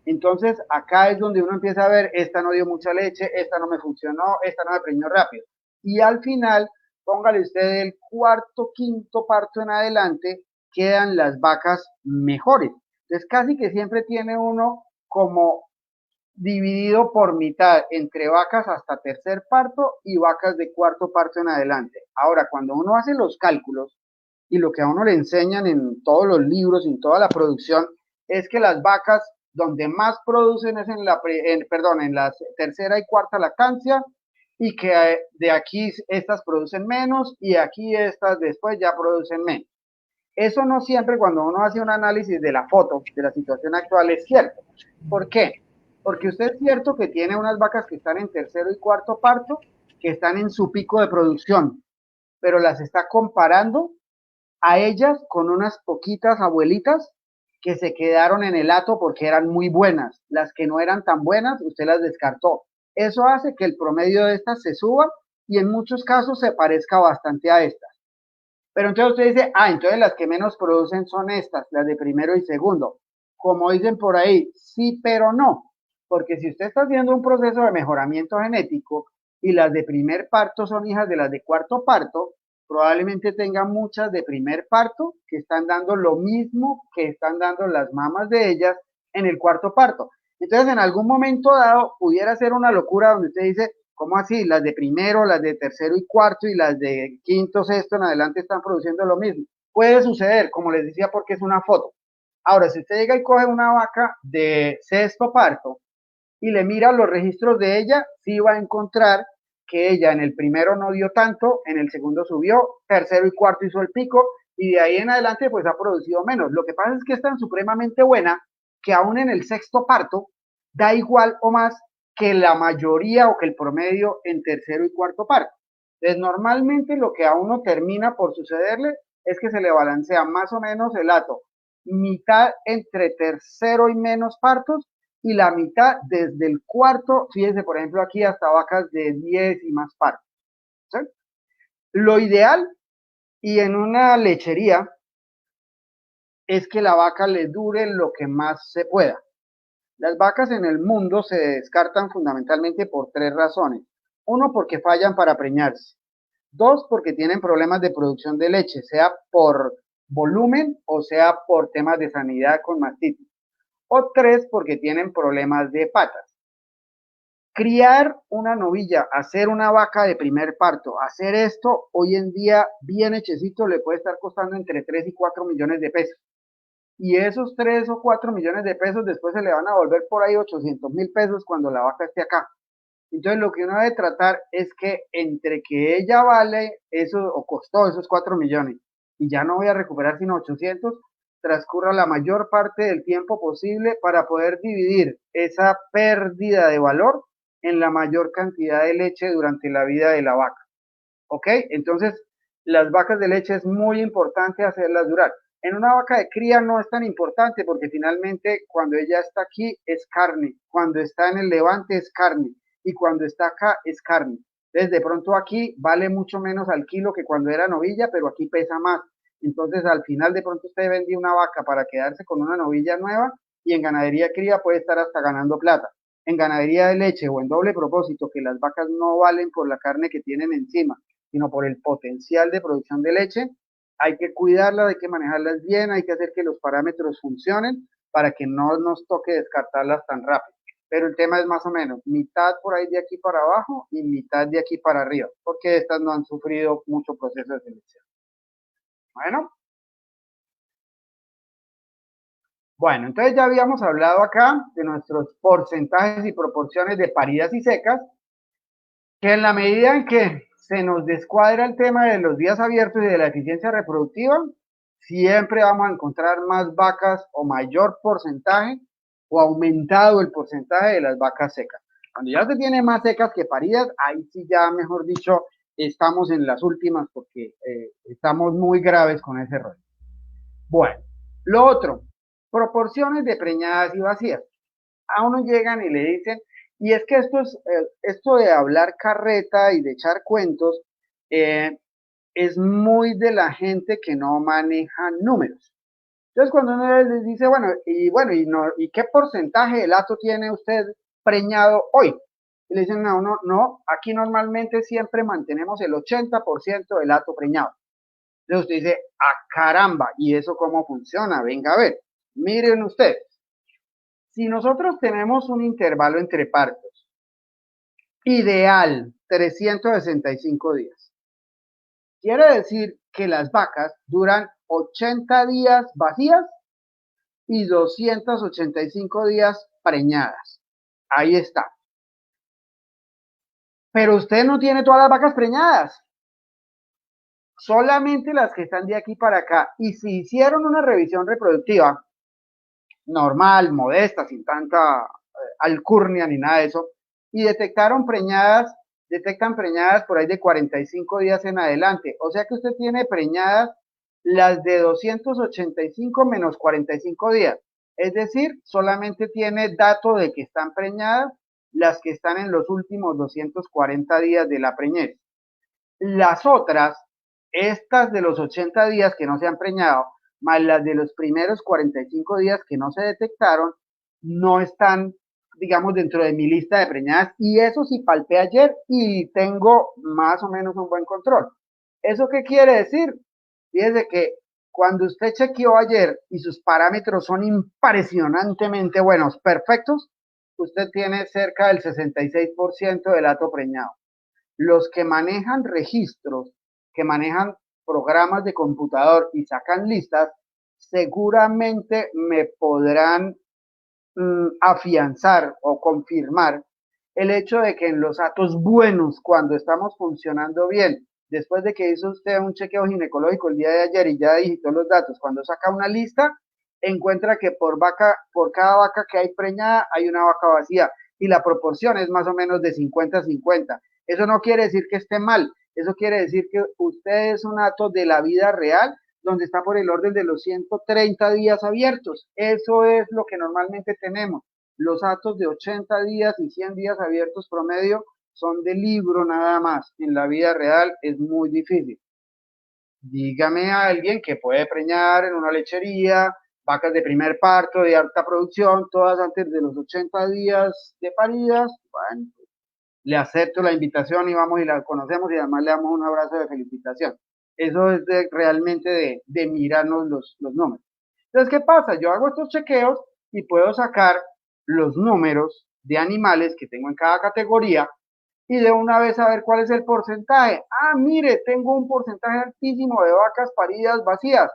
Entonces, acá es donde uno empieza a ver, esta no dio mucha leche, esta no me funcionó, esta no me preñó rápido. Y al final, póngale usted el cuarto, quinto parto en adelante, quedan las vacas mejores. Entonces, casi que siempre tiene uno como dividido por mitad entre vacas hasta tercer parto y vacas de cuarto parto en adelante. Ahora, cuando uno hace los cálculos y lo que a uno le enseñan en todos los libros, en toda la producción, es que las vacas donde más producen es en la tercera y cuarta lactancia, y que de aquí estas producen menos y aquí estas después ya producen menos. Eso no siempre, cuando uno hace un análisis de la foto, de la situación actual, es cierto. ¿Por qué? Porque usted es cierto que tiene unas vacas que están en tercero y cuarto parto, que están en su pico de producción, pero las está comparando a ellas con unas poquitas abuelitas que se quedaron en el hato porque eran muy buenas. Las que no eran tan buenas, usted las descartó. Eso hace que el promedio de estas se suba y en muchos casos se parezca bastante a estas. Pero entonces usted dice, entonces las que menos producen son estas, las de primero y segundo. Como dicen por ahí, sí, pero no. Porque si usted está haciendo un proceso de mejoramiento genético y las de primer parto son hijas de las de cuarto parto, probablemente tenga muchas de primer parto que están dando lo mismo que están dando las mamás de ellas en el cuarto parto. Entonces, en algún momento dado, pudiera ser una locura donde usted dice, ¿cómo así? Las de primero, las de tercero y cuarto y las de quinto, sexto en adelante están produciendo lo mismo. Puede suceder, como les decía, porque es una foto. Ahora, si usted llega y coge una vaca de sexto parto y le mira los registros de ella, sí va a encontrar que ella en el primero no dio tanto, en el segundo subió, tercero y cuarto hizo el pico, y de ahí en adelante pues ha producido menos. Lo que pasa es que es tan supremamente buena que aún en el sexto parto da igual o más que la mayoría o que el promedio en tercero y cuarto parto. Entonces, normalmente lo que a uno termina por sucederle es que se le balancea más o menos el hato, mitad entre tercero y menos partos, y la mitad desde el cuarto, fíjense por ejemplo aquí hasta vacas de 10 y más partos. ¿Sí? Lo ideal, y en una lechería, es que la vaca le dure lo que más se pueda. Las vacas en el mundo se descartan fundamentalmente por 3 razones. Uno, porque fallan para preñarse. Dos, porque tienen problemas de producción de leche, sea por volumen o sea por temas de sanidad con mastitis. O 3, porque tienen problemas de patas. Criar una novilla, hacer una vaca de primer parto, hacer esto hoy en día bien hechecito le puede estar costando entre 3 y 4 millones de pesos. Y esos 3 o 4 millones de pesos después se le van a volver por ahí 800.000 pesos cuando la vaca esté acá. Entonces lo que uno debe tratar es que entre que ella vale eso o costó esos 4 millones y ya no voy a recuperar sino 800, transcurra la mayor parte del tiempo posible para poder dividir esa pérdida de valor en la mayor cantidad de leche durante la vida de la vaca. ¿Ok? Entonces, las vacas de leche es muy importante hacerlas durar. En una vaca de cría no es tan importante porque finalmente cuando ella está aquí es carne, cuando está en el levante es carne y cuando está acá es carne. Entonces, de pronto aquí vale mucho menos al kilo que cuando era novilla, pero aquí pesa más. Entonces, al final de pronto usted vendía una vaca para quedarse con una novilla nueva y en ganadería cría puede estar hasta ganando plata. En ganadería de leche o en doble propósito, que las vacas no valen por la carne que tienen encima, sino por el potencial de producción de leche, hay que cuidarlas, hay que manejarlas bien, hay que hacer que los parámetros funcionen para que no nos toque descartarlas tan rápido. Pero el tema es más o menos mitad por ahí de aquí para abajo y mitad de aquí para arriba, porque estas no han sufrido mucho proceso de selección. Bueno, entonces ya habíamos hablado acá de nuestros porcentajes y proporciones de paridas y secas, que en la medida en que se nos descuadra el tema de los días abiertos y de la eficiencia reproductiva, siempre vamos a encontrar más vacas o mayor porcentaje o aumentado el porcentaje de las vacas secas. Cuando ya se tiene más secas que paridas, ahí sí ya, mejor dicho, estamos en las últimas porque estamos muy graves con ese rol. Bueno, lo otro, proporciones de preñadas y vacías. A uno llegan y le dicen, y es que esto de hablar carreta y de echar cuentos es muy de la gente que no maneja números. Entonces cuando uno les dice, ¿y qué porcentaje de lato tiene usted preñado hoy? Y le dicen a uno, no, aquí normalmente siempre mantenemos el 80% del lato preñado. Entonces usted dice, caramba, ¿y eso cómo funciona? Venga a ver, miren ustedes. Si nosotros tenemos un intervalo entre partos, ideal 365 días, quiere decir que las vacas duran 80 días vacías y 285 días preñadas. Ahí está. Pero usted no tiene todas las vacas preñadas, solamente las que están de aquí para acá. Y si hicieron una revisión reproductiva normal, modesta, sin tanta alcurnia ni nada de eso, y detectan preñadas por ahí de 45 días en adelante. O sea que usted tiene preñadas las de 285 menos 45 días. Es decir, solamente tiene dato de que están preñadas las que están en los últimos 240 días de la preñez. Las otras, estas de los 80 días que no se han preñado, más las de los primeros 45 días que no se detectaron, no están, digamos, dentro de mi lista de preñadas. Y eso sí palpé ayer y tengo más o menos un buen control. ¿Eso qué quiere decir? Fíjese que cuando usted chequeó ayer y sus parámetros son impresionantemente buenos, perfectos, usted tiene cerca del 66% del hato preñado. Los que manejan registros, que manejan programas de computador y sacan listas, seguramente me podrán afianzar o confirmar el hecho de que en los datos buenos, cuando estamos funcionando bien, después de que hizo usted un chequeo ginecológico el día de ayer y ya digitó los datos, cuando saca una lista, encuentra que por cada vaca que hay preñada hay una vaca vacía y la proporción es más o menos de 50-50. Eso no quiere decir que esté mal, eso quiere decir que usted es un dato de la vida real donde está por el orden de los 130 días abiertos. Eso es lo que normalmente tenemos. Los datos de 80 días y 100 días abiertos promedio son de libro nada más. En la vida real es muy difícil. Dígame a alguien que puede preñar en una lechería, vacas de primer parto, de alta producción, todas antes de los 80 días de paridas. Bueno, le acepto la invitación y vamos y la conocemos y además le damos un abrazo de felicitación. Eso es realmente de mirarnos los números. Entonces, ¿qué pasa? Yo hago estos chequeos y puedo sacar los números de animales que tengo en cada categoría y de una vez saber cuál es el porcentaje. Ah, mire, tengo un porcentaje altísimo de vacas paridas vacías.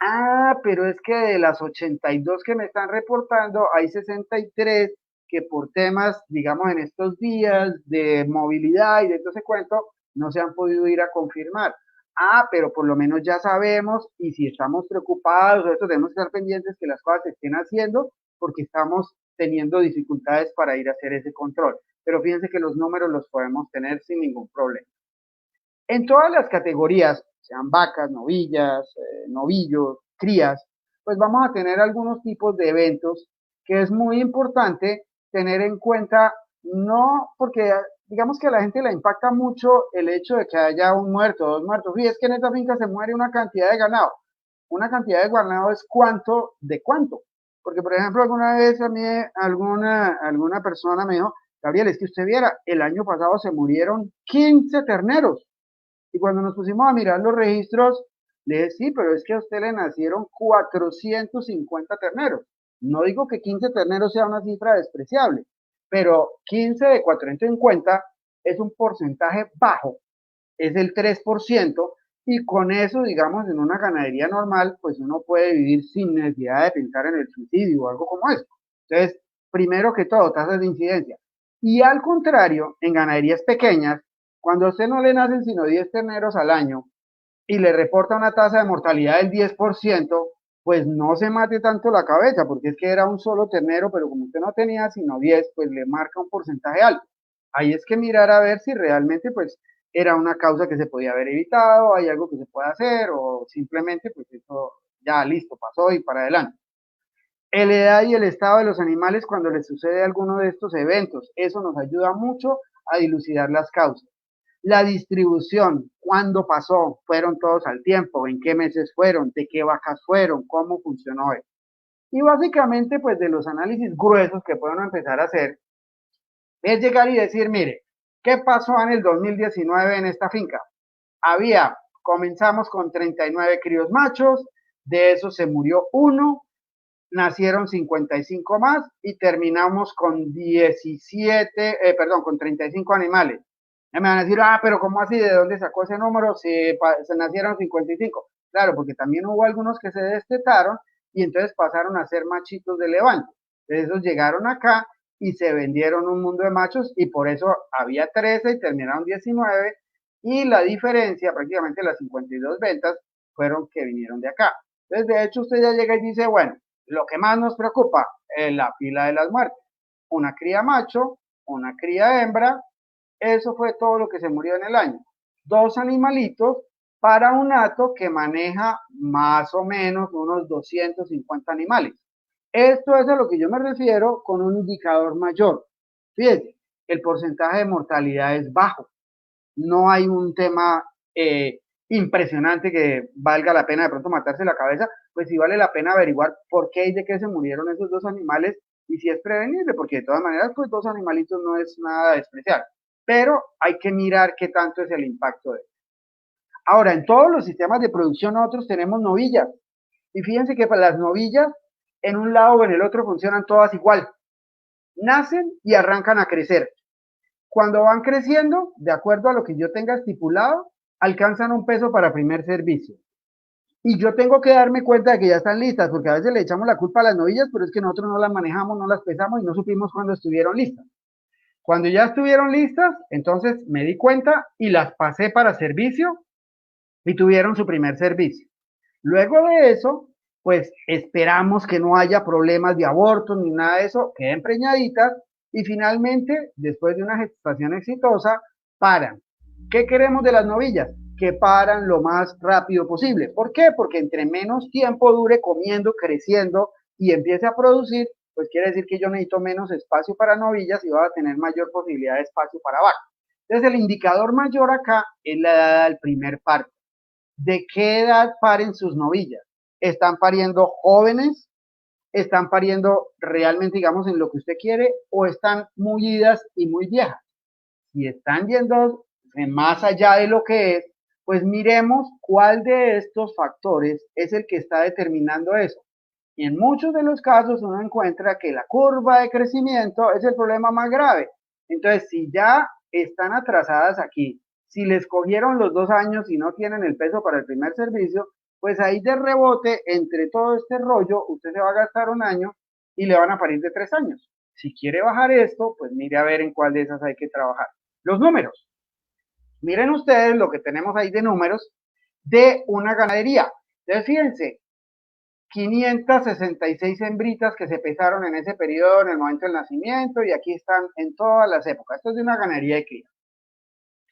Ah, pero es que de las 82 que me están reportando, hay 63 que por temas, digamos, en estos días de movilidad y de todo ese cuento, no se han podido ir a confirmar. Ah, pero por lo menos ya sabemos y si estamos preocupados, esto tenemos que estar pendientes que las cosas se estén haciendo porque estamos teniendo dificultades para ir a hacer ese control. Pero fíjense que los números los podemos tener sin ningún problema. En todas las categorías, sean vacas, novillas, novillos, crías, pues vamos a tener algunos tipos de eventos que es muy importante tener en cuenta, no porque digamos que a la gente le impacta mucho el hecho de que haya un muerto, dos muertos. Y es que en esta finca se muere una cantidad de ganado. Una cantidad de ganado es cuánto de cuánto. Porque, por ejemplo, alguna vez a mí alguna persona me dijo, Gabriel, es que usted viera, el año pasado se murieron 15 terneros. Y cuando nos pusimos a mirar los registros, le dije, sí, pero es que a usted le nacieron 450 terneros. No digo que 15 terneros sea una cifra despreciable, pero 15 de 450 es un porcentaje bajo, es el 3%, y con eso, digamos, en una ganadería normal, pues uno puede vivir sin necesidad de pensar en el suicidio o algo como eso. Entonces, primero que todo, tasas de incidencia. Y al contrario, en ganaderías pequeñas, cuando a usted no le nacen sino 10 terneros al año y le reporta una tasa de mortalidad del 10%, pues no se mate tanto la cabeza, porque es que era un solo ternero, pero como usted no tenía sino 10, pues le marca un porcentaje alto. Ahí es que mirar a ver si realmente pues era una causa que se podía haber evitado, hay algo que se puede hacer o simplemente pues eso ya listo, pasó y para adelante. La edad y el estado de los animales cuando les sucede alguno de estos eventos, eso nos ayuda mucho a dilucidar las causas. La distribución, cuándo pasó, fueron todos al tiempo, en qué meses fueron, de qué vacas fueron, cómo funcionó eso. Y básicamente, pues de los análisis gruesos que pueden empezar a hacer, es llegar y decir, mire, ¿qué pasó en el 2019 en esta finca? Comenzamos con 39 críos machos, de esos se murió uno, nacieron 55 más y terminamos con 35 animales. Me van a decir, pero ¿cómo así? ¿De dónde sacó ese número? Se nacieron 55. Claro, porque también hubo algunos que se destetaron y entonces pasaron a ser machitos de levante. Entonces esos llegaron acá y se vendieron un mundo de machos y por eso había 13 y terminaron 19 y la diferencia, prácticamente las 52 ventas, fueron que vinieron de acá. Entonces, de hecho, usted ya llega y dice, bueno, lo que más nos preocupa es la fila de las muertes. Una cría macho, una cría hembra, eso fue todo lo que se murió en el año. Dos animalitos para un hato que maneja más o menos unos 250 animales. Esto es a lo que yo me refiero con un indicador mayor. Fíjense, el porcentaje de mortalidad es bajo. No hay un tema impresionante que valga la pena de pronto matarse la cabeza, pues sí vale la pena averiguar por qué y de qué se murieron esos dos animales y si es prevenible, porque de todas maneras, pues dos animalitos no es nada especial, pero hay que mirar qué tanto es el impacto de eso. Ahora, en todos los sistemas de producción nosotros tenemos novillas, y fíjense que para las novillas, en un lado o en el otro funcionan todas igual, nacen y arrancan a crecer. Cuando van creciendo, de acuerdo a lo que yo tenga estipulado, alcanzan un peso para primer servicio. Y yo tengo que darme cuenta de que ya están listas, porque a veces le echamos la culpa a las novillas, pero es que nosotros no las manejamos, no las pesamos y no supimos cuándo estuvieron listas. Cuando ya estuvieron listas, entonces me di cuenta y las pasé para servicio y tuvieron su primer servicio. Luego de eso, pues esperamos que no haya problemas de aborto ni nada de eso, queden preñaditas y finalmente, después de una gestación exitosa, paran. ¿Qué queremos de las novillas? Que paran lo más rápido posible. ¿Por qué? Porque entre menos tiempo dure comiendo, creciendo y empiece a producir, pues quiere decir que yo necesito menos espacio para novillas y voy a tener mayor posibilidad de espacio para vacas. Entonces el indicador mayor acá es la edad del primer parto. ¿De qué edad paren sus novillas? ¿Están pariendo jóvenes? ¿Están pariendo realmente, digamos, en lo que usted quiere? ¿O están mullidas y muy viejas? Si están yendo más allá de lo que es, pues miremos cuál de estos factores es el que está determinando eso. Y en muchos de los casos uno encuentra que la curva de crecimiento es el problema más grave. Entonces, si ya están atrasadas aquí, si les cogieron los 2 años y no tienen el peso para el primer servicio, pues ahí de rebote, entre todo este rollo, usted se va a gastar 1 año y le van a parir de 3 años. Si quiere bajar esto, pues mire a ver en cuál de esas hay que trabajar. Los números. Miren ustedes lo que tenemos ahí de números de una ganadería. Entonces, fíjense, 566 hembritas que se pesaron en ese periodo, en el momento del nacimiento, y aquí están en todas las épocas. Esto es de una ganadería de cría.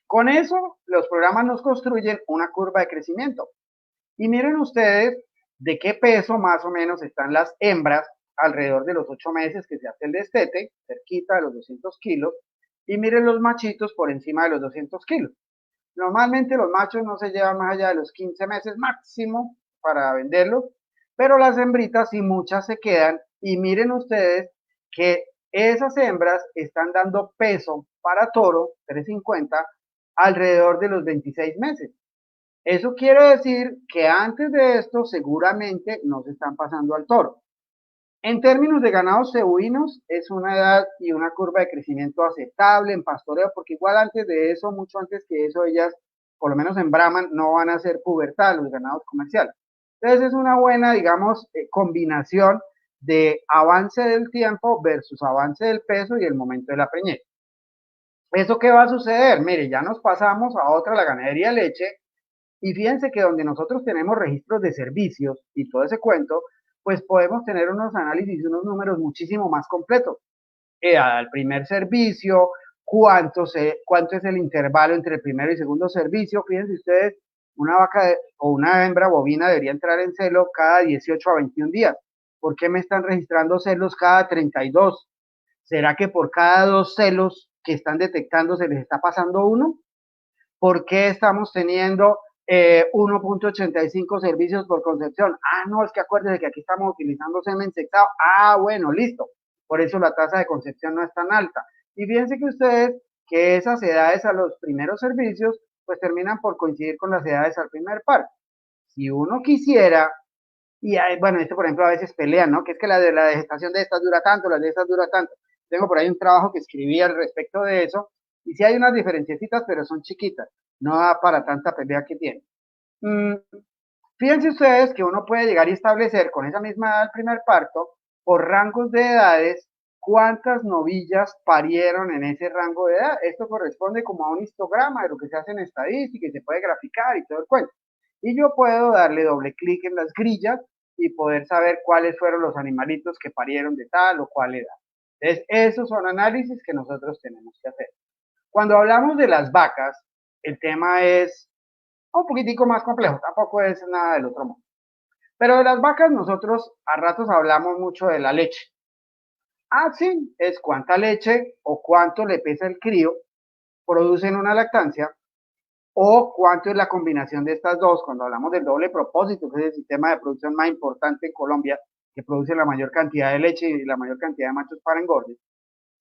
Con eso, los programas nos construyen una curva de crecimiento. Y miren ustedes de qué peso más o menos están las hembras alrededor de los 8 meses que se hace el destete, cerquita de los 200 kilos, y miren los machitos por encima de los 200 kilos. Normalmente los machos no se llevan más allá de los 15 meses máximo para venderlos, pero las hembritas sí muchas se quedan, y miren ustedes que esas hembras están dando peso para toro 350 alrededor de los 26 meses. Eso quiere decir que antes de esto seguramente no se están pasando al toro. En términos de ganados cebuinos, es una edad y una curva de crecimiento aceptable en pastoreo, porque igual antes de eso, mucho antes que eso, ellas, por lo menos en Brahman, no van a hacer pubertad los ganados comerciales. Entonces es una buena, digamos, combinación de avance del tiempo versus avance del peso y el momento de la preñez. ¿Eso qué va a suceder? Mire, ya nos pasamos a otra, la ganadería de leche, y fíjense que donde nosotros tenemos registros de servicios y todo ese cuento, pues podemos tener unos análisis y unos números muchísimo más completos. Al primer servicio, cuánto es el intervalo entre el primero y segundo servicio. Fíjense ustedes, una vaca o una hembra bovina debería entrar en celo cada 18 a 21 días. ¿Por qué me están registrando celos cada 32? ¿Será que por cada 2 celos que están detectando se les está pasando uno? ¿Por qué estamos teniendo 1.85 servicios por concepción? Ah, no, es que acuérdense que aquí estamos utilizando semen sexado. Ah, bueno, listo. Por eso la tasa de concepción no es tan alta. Y fíjense que ustedes que esas edades a los primeros servicios pues terminan por coincidir con las edades al primer par. Si uno quisiera, y hay, bueno, esto por ejemplo a veces pelean, ¿no? Que es que la de la gestación de estas dura tanto, la de estas dura tanto. Tengo por ahí un trabajo que escribí al respecto de eso, y sí hay unas diferenciecitas, pero son chiquitas, no da para tanta pelea que tiene. Fíjense ustedes que uno puede llegar y establecer con esa misma edad del primer parto, por rangos de edades, cuántas novillas parieron en ese rango de edad. Esto corresponde como a un histograma de lo que se hace en estadística y se puede graficar y todo el cuento. Y yo puedo darle doble clic en las grillas y poder saber cuáles fueron los animalitos que parieron de tal o cual edad. Entonces, esos son análisis que nosotros tenemos que hacer. Cuando hablamos de las vacas, el tema es un poquitico más complejo, tampoco es nada del otro mundo. Pero de las vacas nosotros a ratos hablamos mucho de la leche. Ah, sí, es cuánta leche o cuánto le pesa el crío produce en una lactancia, o cuánto es la combinación de estas dos cuando hablamos del doble propósito, que es el sistema de producción más importante en Colombia, que produce la mayor cantidad de leche y la mayor cantidad de machos para engorde.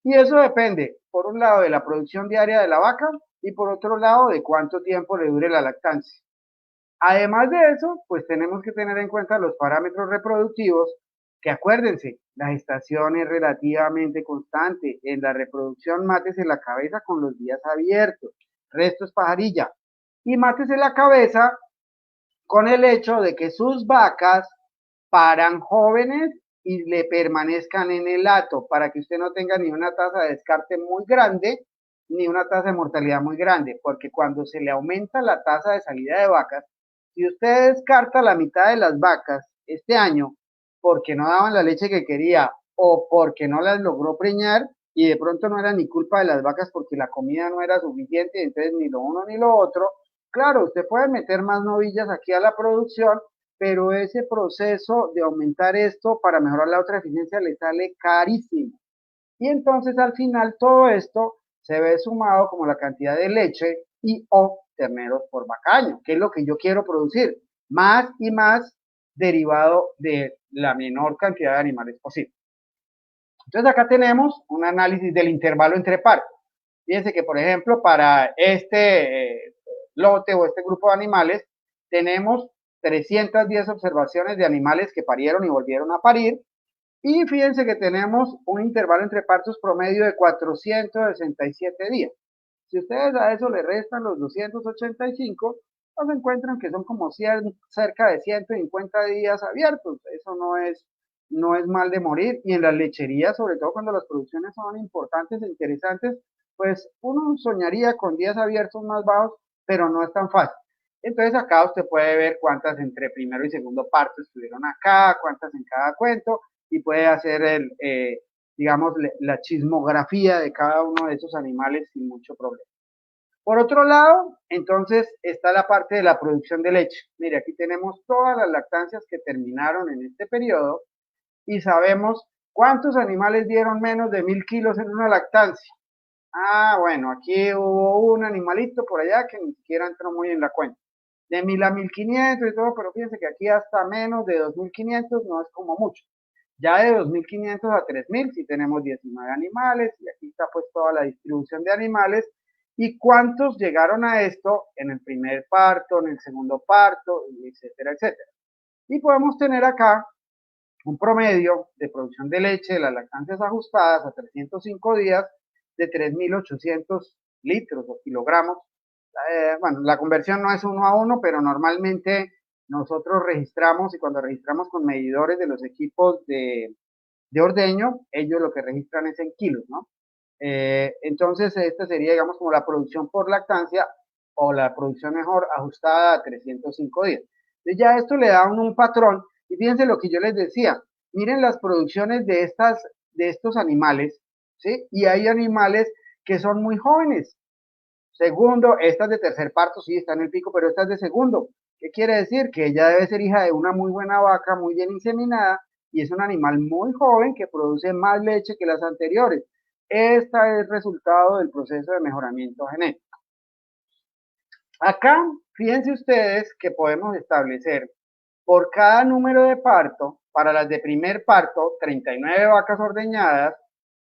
Y eso depende, por un lado, de la producción diaria de la vaca y por otro lado, de cuánto tiempo le dure la lactancia. Además de eso, pues tenemos que tener en cuenta los parámetros reproductivos, que acuérdense, la gestación es relativamente constante. En la reproducción mátese la cabeza con los días abiertos, resto es pajarilla. Y mátese la cabeza con el hecho de que sus vacas paran jóvenes y le permanezcan en el hato, para que usted no tenga ni una tasa de descarte muy grande, ni una tasa de mortalidad muy grande, porque cuando se le aumenta la tasa de salida de vacas, si usted descarta la mitad de las vacas este año porque no daban la leche que quería o porque no las logró preñar, y de pronto no era ni culpa de las vacas porque la comida no era suficiente, entonces ni lo uno ni lo otro, claro, usted puede meter más novillas aquí a la producción, pero ese proceso de aumentar esto para mejorar la otra eficiencia le sale carísimo. Y entonces al final todo esto se ve sumado como la cantidad de leche y o terneros por vacaño, que es lo que yo quiero producir, más y más derivado de la menor cantidad de animales posible. Entonces acá tenemos un análisis del intervalo entre partos. Fíjense que, por ejemplo, para lote o este grupo de animales, tenemos 310 observaciones de animales que parieron y volvieron a parir. Y fíjense que tenemos un intervalo entre partos promedio de 467 días. Si ustedes a eso le restan los 285, pues encuentran que son como cerca de 150 días abiertos. Eso no es mal de morir. Y en las lecherías, sobre todo cuando las producciones son importantes e interesantes, pues uno soñaría con días abiertos más bajos, pero no es tan fácil. Entonces acá usted puede ver cuántas entre primero y segundo parto estuvieron acá, cuántas en cada cuento, y puede hacer digamos, la chismografía de cada uno de esos animales sin mucho problema. Por otro lado, entonces está la parte de la producción de leche. Mire, aquí tenemos todas las lactancias que terminaron en este periodo y sabemos cuántos animales dieron menos de 1000 kilos en una lactancia. Ah, bueno, aquí hubo un animalito por allá que ni siquiera entró muy en la cuenta. De 1000 a 1500 y todo, pero fíjense que aquí hasta menos de 2500 no es como mucho. Ya de 2500 a 3000 sí tenemos 19 animales y aquí está pues toda la distribución de animales y cuántos llegaron a esto en el primer parto, en el segundo parto, etcétera, etcétera. Y podemos tener acá un promedio de producción de leche de las lactancias ajustadas a 305 días de 3800 litros o kilogramos. Bueno, la conversión no es 1 a 1, pero normalmente nosotros registramos y cuando registramos con medidores de los equipos de ordeño, ellos lo que registran es en kilos, ¿no? Entonces, esta sería, digamos, como la producción por lactancia o la producción mejor ajustada a 305 días. Entonces, ya esto le da un patrón. Y fíjense lo que yo les decía. Miren las producciones de estos animales, ¿sí? Y hay animales que son muy jóvenes. Segundo, estas de tercer parto, sí, está en el pico, pero esta es de segundo. ¿Qué quiere decir? Que ella debe ser hija de una muy buena vaca, muy bien inseminada, y es un animal muy joven que produce más leche que las anteriores. Este es el resultado del proceso de mejoramiento genético. Acá, fíjense ustedes que podemos establecer por cada número de parto, para las de primer parto, 39 vacas ordeñadas,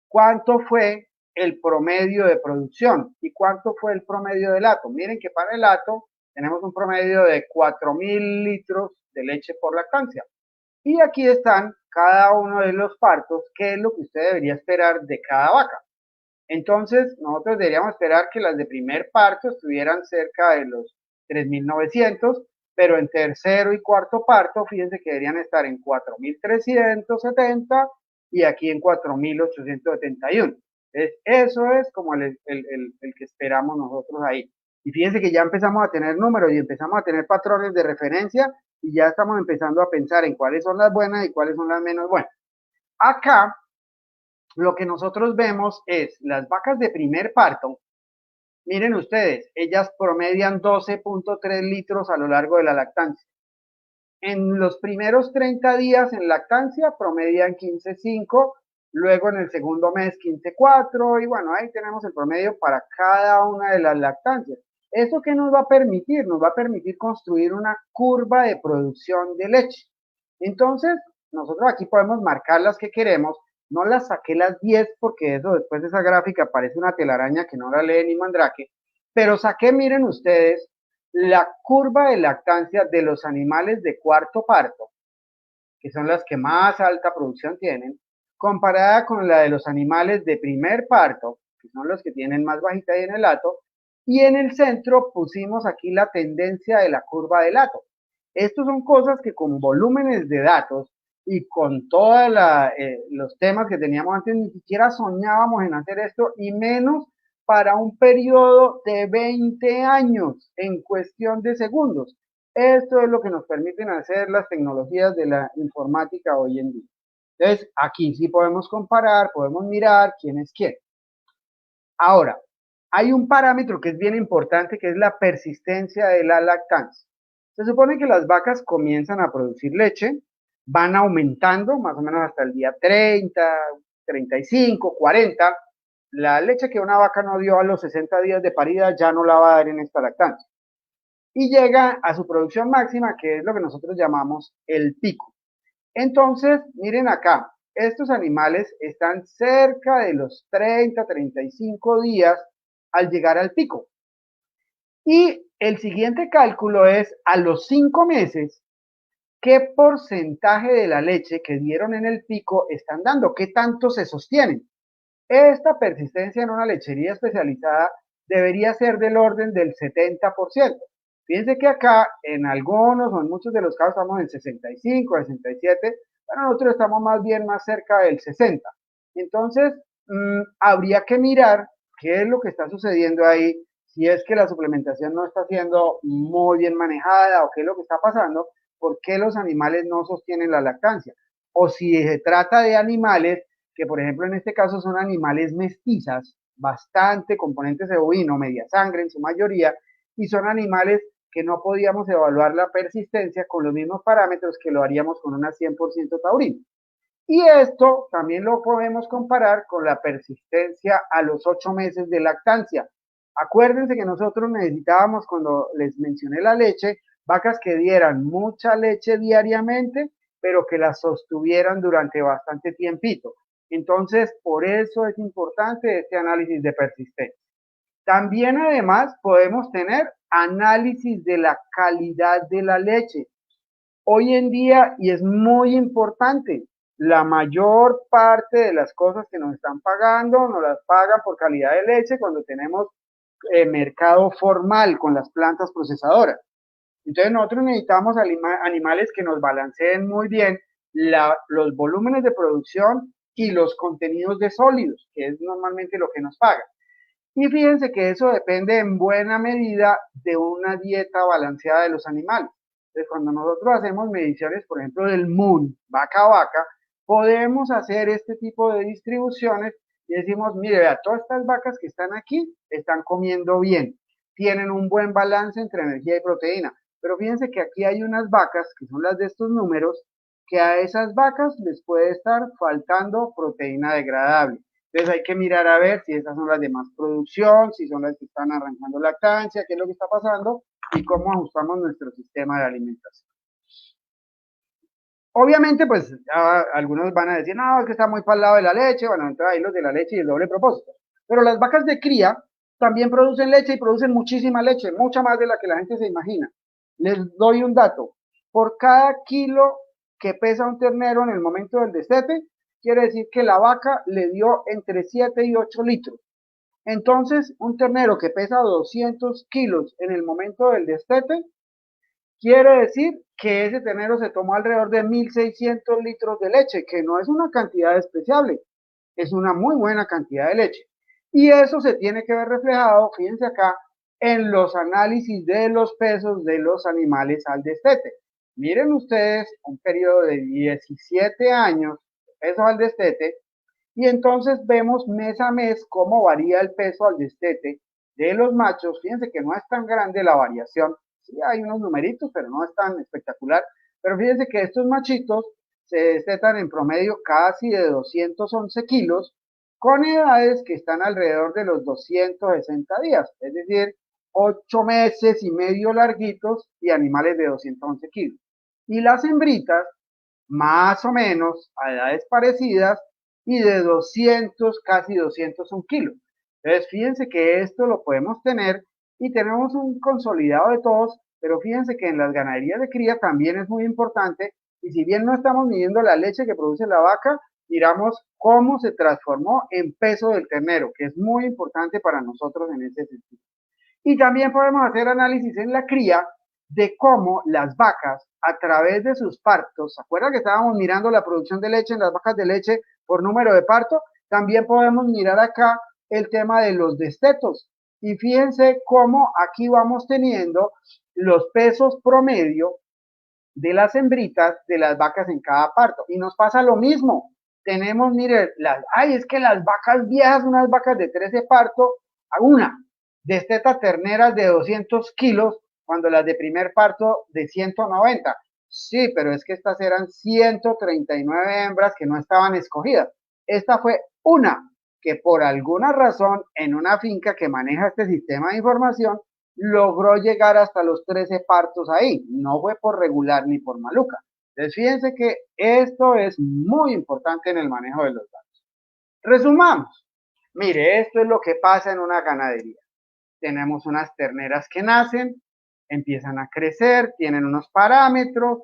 cuánto fue el promedio de producción y cuánto fue el promedio del hato. Miren que para el hato tenemos un promedio de 4000 litros de leche por lactancia. Y aquí están cada uno de los partos, qué es lo que usted debería esperar de cada vaca. Entonces, nosotros deberíamos esperar que las de primer parto estuvieran cerca de los 3900, pero en tercero y cuarto parto, fíjense que deberían estar en 4370 y aquí en 4871. Eso es como el que esperamos nosotros ahí. Y fíjense que ya empezamos a tener números y empezamos a tener patrones de referencia y ya estamos empezando a pensar en cuáles son las buenas y cuáles son las menos buenas. Acá lo que nosotros vemos es las vacas de primer parto. Miren ustedes, ellas promedian 12.3 litros a lo largo de la lactancia. En los primeros 30 días en lactancia promedian 15.5, luego en el segundo mes 15.4 y bueno, ahí tenemos el promedio para cada una de las lactancias. ¿Eso qué nos va a permitir? Nos va a permitir construir una curva de producción de leche. Entonces, nosotros aquí podemos marcar las que queremos. No las saqué las 10 porque eso después de esa gráfica parece una telaraña que no la lee ni Mandrake, pero saqué, miren ustedes, la curva de lactancia de los animales de cuarto parto, que son las que más alta producción tienen, comparada con la de los animales de primer parto, que son los que tienen más bajita y en el hato, y en el centro pusimos aquí la tendencia de la curva del hato. Estos son cosas que con volúmenes de datos y con todos los temas que teníamos antes, ni siquiera soñábamos en hacer esto, y menos para un periodo de 20 años en cuestión de segundos. Esto es lo que nos permiten hacer las tecnologías de la informática hoy en día. Entonces, aquí sí podemos comparar, podemos mirar quién es quién. Ahora, hay un parámetro que es bien importante, que es la persistencia de la lactancia. Se supone que las vacas comienzan a producir leche, van aumentando más o menos hasta el día 30, 35, 40. La leche que una vaca no dio a los 60 días de parida ya no la va a dar en esta lactancia. Y llega a su producción máxima, que es lo que nosotros llamamos el pico. Entonces, miren acá, estos animales están cerca de los 30, 35 días al llegar al pico. Y el siguiente cálculo es a los 5 meses, ¿qué porcentaje de la leche que dieron en el pico están dando? ¿Qué tanto se sostienen? Esta persistencia en una lechería especializada debería ser del orden del 70%. Fíjense que acá en algunos o en muchos de los casos estamos en 65, 67, pero nosotros estamos más bien más cerca del 60. Entonces, habría que mirar qué es lo que está sucediendo ahí, si es que la suplementación no está siendo muy bien manejada o qué es lo que está pasando, por qué los animales no sostienen la lactancia. O si se trata de animales que, por ejemplo, en este caso son animales mestizas, bastante componentes de bovino, media sangre en su mayoría, y son animales que no podíamos evaluar la persistencia con los mismos parámetros que lo haríamos con una 100% taurina. Y esto también lo podemos comparar con la persistencia a los 8 meses de lactancia. Acuérdense que nosotros necesitábamos, cuando les mencioné la leche, vacas que dieran mucha leche diariamente, pero que la sostuvieran durante bastante tiempito. Entonces, por eso es importante este análisis de persistencia. También, además, podemos tener análisis de la calidad de la leche. Hoy en día, y es muy importante, la mayor parte de las cosas que nos están pagando nos las pagan por calidad de leche cuando tenemos mercado formal con las plantas procesadoras. Entonces nosotros necesitamos animales que nos balanceen muy bien los volúmenes de producción y los contenidos de sólidos, que es normalmente lo que nos pagan. Y fíjense que eso depende en buena medida de una dieta balanceada de los animales. Entonces, cuando nosotros hacemos mediciones, por ejemplo, del MUN, vaca a vaca, podemos hacer este tipo de distribuciones y decimos, mire, vea, todas estas vacas que están aquí están comiendo bien, tienen un buen balance entre energía y proteína. Pero fíjense que aquí hay unas vacas, que son las de estos números, que a esas vacas les puede estar faltando proteína degradable. Entonces hay que mirar a ver si esas son las de más producción, si son las que están arrancando lactancia, qué es lo que está pasando y cómo ajustamos nuestro sistema de alimentación. Obviamente, pues algunos van a decir, no, es que está muy para el lado de la leche, bueno, entonces ahí los de la leche y el doble propósito. Pero las vacas de cría también producen leche y producen muchísima leche, mucha más de la que la gente se imagina. Les doy un dato. Por cada kilo que pesa un ternero en el momento del destete, quiere decir que la vaca le dio entre 7 y 8 litros. Entonces, un ternero que pesa 200 kilos en el momento del destete, quiere decir que ese ternero se tomó alrededor de 1.600 litros de leche, que no es una cantidad despreciable, es una muy buena cantidad de leche. Y eso se tiene que ver reflejado, fíjense acá, en los análisis de los pesos de los animales al destete. Miren ustedes un periodo de 17 años, peso al destete, y entonces vemos mes a mes cómo varía el peso al destete de los machos. Fíjense que no es tan grande la variación, sí hay unos numeritos, pero no es tan espectacular. Pero fíjense que estos machitos se destetan en promedio casi de 211 kilos, con edades que están alrededor de los 260 días, es decir, 8 meses y medio larguitos y animales de 211 kilos. Y las hembritas, más o menos, a edades parecidas, y de 200, casi 201 kilos. Entonces, fíjense que esto lo podemos tener y tenemos un consolidado de todos, pero fíjense que en las ganaderías de cría también es muy importante, y si bien no estamos midiendo la leche que produce la vaca, miramos cómo se transformó en peso del ternero, que es muy importante para nosotros en ese sentido. Y también podemos hacer análisis en la cría de cómo las vacas, a través de sus partos, ¿se acuerdan que estábamos mirando la producción de leche en las vacas de leche por número de parto? También podemos mirar acá el tema de los destetos. Y fíjense cómo aquí vamos teniendo los pesos promedio de las hembritas de las vacas en cada parto. Y nos pasa lo mismo. Tenemos, mire, es que las vacas viejas, unas vacas de 13 partos, a una, desteta terneras de 200 kilos, cuando las de primer parto de 190. Sí, pero es que estas eran 139 hembras que no estaban escogidas. Esta fue una que por alguna razón en una finca que maneja este sistema de información logró llegar hasta los 13 partos ahí. No fue por regular ni por maluca. Entonces fíjense que esto es muy importante en el manejo de los datos. Resumamos. Mire, esto es lo que pasa en una ganadería. Tenemos unas terneras que nacen, empiezan a crecer, tienen unos parámetros,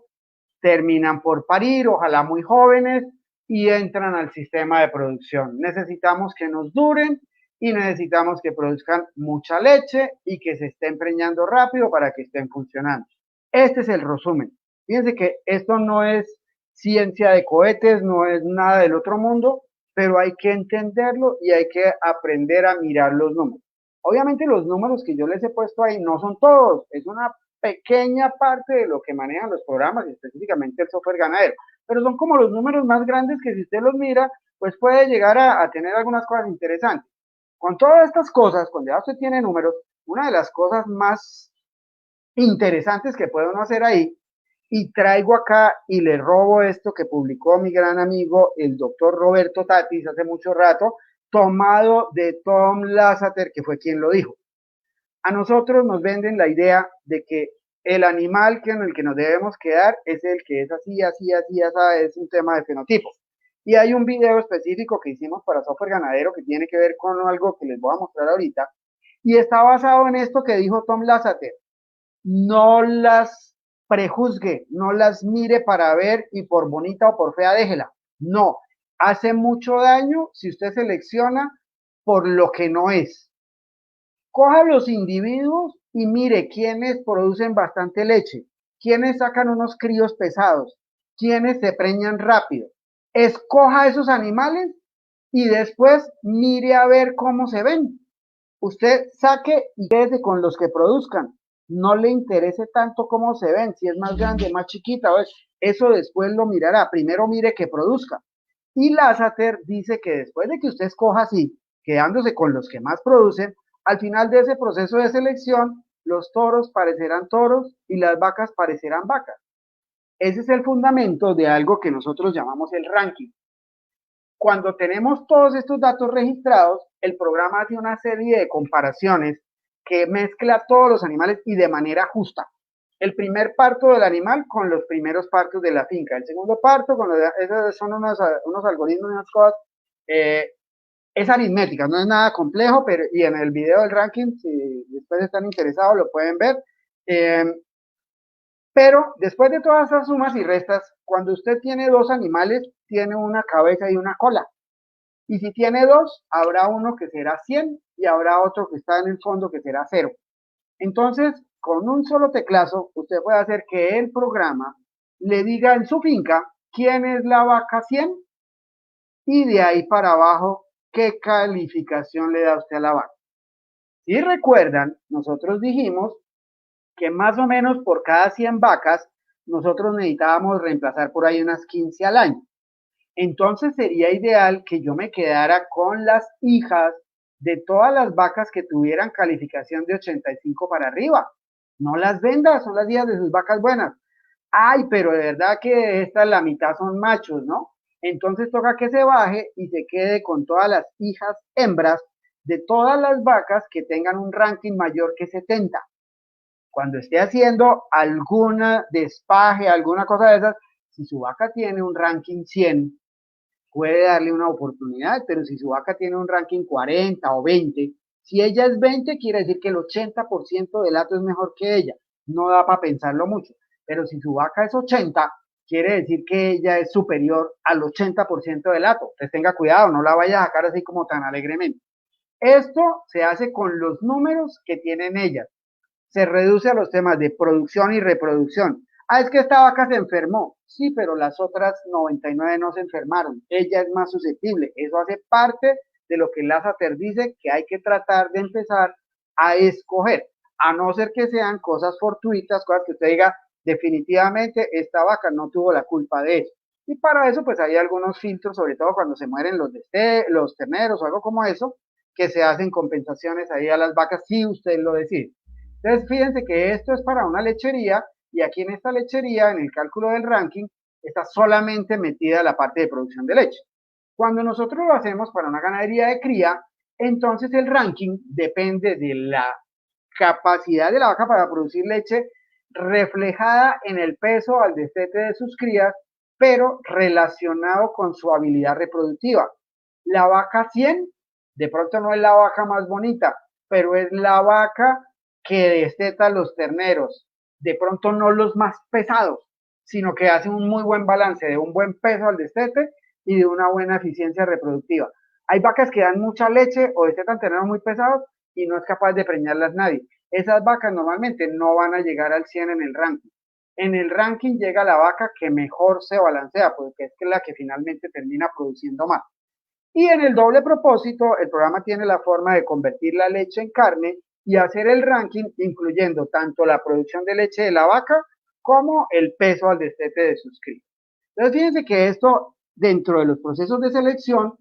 terminan por parir, ojalá muy jóvenes, y entran al sistema de producción. Necesitamos que nos duren y necesitamos que produzcan mucha leche y que se estén preñando rápido para que estén funcionando. Este es el resumen. Fíjense que esto no es ciencia de cohetes, no es nada del otro mundo, pero hay que entenderlo y hay que aprender a mirar los números. Obviamente los números que yo les he puesto ahí no son todos, es una pequeña parte de lo que manejan los programas, específicamente el software ganadero, pero son como los números más grandes que si usted los mira, pues puede llegar a tener algunas cosas interesantes. Con todas estas cosas, cuando ya usted tiene números, una de las cosas más interesantes que puede uno hacer ahí, y traigo acá y le robo esto que publicó mi gran amigo, el doctor Roberto Tatis, hace mucho rato, tomado de Tom Lasseter, que fue quien lo dijo. A nosotros nos venden la idea de que el animal en el que nos debemos quedar es el que es así, así, así, así, es un tema de fenotipo. Y hay un video específico que hicimos para software ganadero que tiene que ver con algo que les voy a mostrar ahorita, y está basado en esto que dijo Tom Lasseter. No las prejuzgue, no las mire para ver y por bonita o por fea déjela. No, hace mucho daño si usted selecciona por lo que no es. Coja los individuos y mire quiénes producen bastante leche, quiénes sacan unos críos pesados, quiénes se preñan rápido. Escoja esos animales y después mire a ver cómo se ven. Usted saque y quédese con los que produzcan. No le interese tanto cómo se ven, si es más grande, más chiquita, eso después lo mirará. Primero mire que produzca. Y Lasseter dice que después de que usted escoja así, quedándose con los que más producen, al final de ese proceso de selección, los toros parecerán toros y las vacas parecerán vacas. Ese es el fundamento de algo que nosotros llamamos el ranking. Cuando tenemos todos estos datos registrados, el programa hace una serie de comparaciones que mezcla todos los animales y de manera justa. El primer parto del animal con los primeros partos de la finca, el segundo parto con esos son unos algoritmos, unas cosas, es aritmética, no es nada complejo, pero y en el video del ranking, si después están interesados, lo pueden ver. Pero después de todas esas sumas y restas, cuando usted tiene dos animales, tiene una cabeza y una cola. Y si tiene dos, habrá uno que será 100 y habrá otro que está en el fondo que será 0. Entonces, con un solo teclazo, usted puede hacer que el programa le diga en su finca quién es la vaca 100 y de ahí para abajo qué calificación le da usted a la vaca. Si recuerdan, nosotros dijimos que más o menos por cada 100 vacas, nosotros necesitábamos reemplazar por ahí unas 15 al año. Entonces sería ideal que yo me quedara con las hijas de todas las vacas que tuvieran calificación de 85 para arriba. No las venda, son las hijas de sus vacas buenas. Ay, pero de verdad que esta la mitad son machos, ¿no? Entonces toca que se baje y se quede con todas las hijas hembras de todas las vacas que tengan un ranking mayor que 70. Cuando esté haciendo alguna despaje, alguna cosa de esas, si su vaca tiene un ranking 100, puede darle una oportunidad, pero si su vaca tiene un ranking 40 o 20, si ella es 20, quiere decir que el 80% del hato es mejor que ella. No da para pensarlo mucho. Pero si su vaca es 80, quiere decir que ella es superior al 80% del hato. Entonces tenga cuidado, no la vaya a sacar así como tan alegremente. Esto se hace con los números que tienen ellas. Se reduce a los temas de producción y reproducción. Es que esta vaca se enfermó. Sí, pero las otras 99 no se enfermaron. Ella es más susceptible. Eso hace parte de lo que Lasseter dice que hay que tratar de empezar a escoger, a no ser que sean cosas fortuitas, cosas que usted diga, definitivamente esta vaca no tuvo la culpa de eso. Y para eso pues hay algunos filtros, sobre todo cuando se mueren los terneros o algo como eso, que se hacen compensaciones ahí a las vacas si usted lo decide. Entonces fíjense que esto es para una lechería y aquí en esta lechería, en el cálculo del ranking, está solamente metida la parte de producción de leche. Cuando nosotros lo hacemos para una ganadería de cría, entonces el ranking depende de la capacidad de la vaca para producir leche reflejada en el peso al destete de sus crías, pero relacionado con su habilidad reproductiva. La vaca 100 de pronto no es la vaca más bonita, pero es la vaca que desteta los terneros, de pronto no los más pesados, sino que hace un muy buen balance de un buen peso al destete y de una buena eficiencia reproductiva. Hay vacas que dan mucha leche o destetan terneros muy pesados y no es capaz de preñarlas nadie. Esas vacas normalmente no van a llegar al 100 en el ranking. En el ranking llega la vaca que mejor se balancea, porque es la que finalmente termina produciendo más. Y en el doble propósito, el programa tiene la forma de convertir la leche en carne y hacer el ranking incluyendo tanto la producción de leche de la vaca como el peso al destete de sus crías. Entonces, fíjense que esto, dentro de los procesos de selección,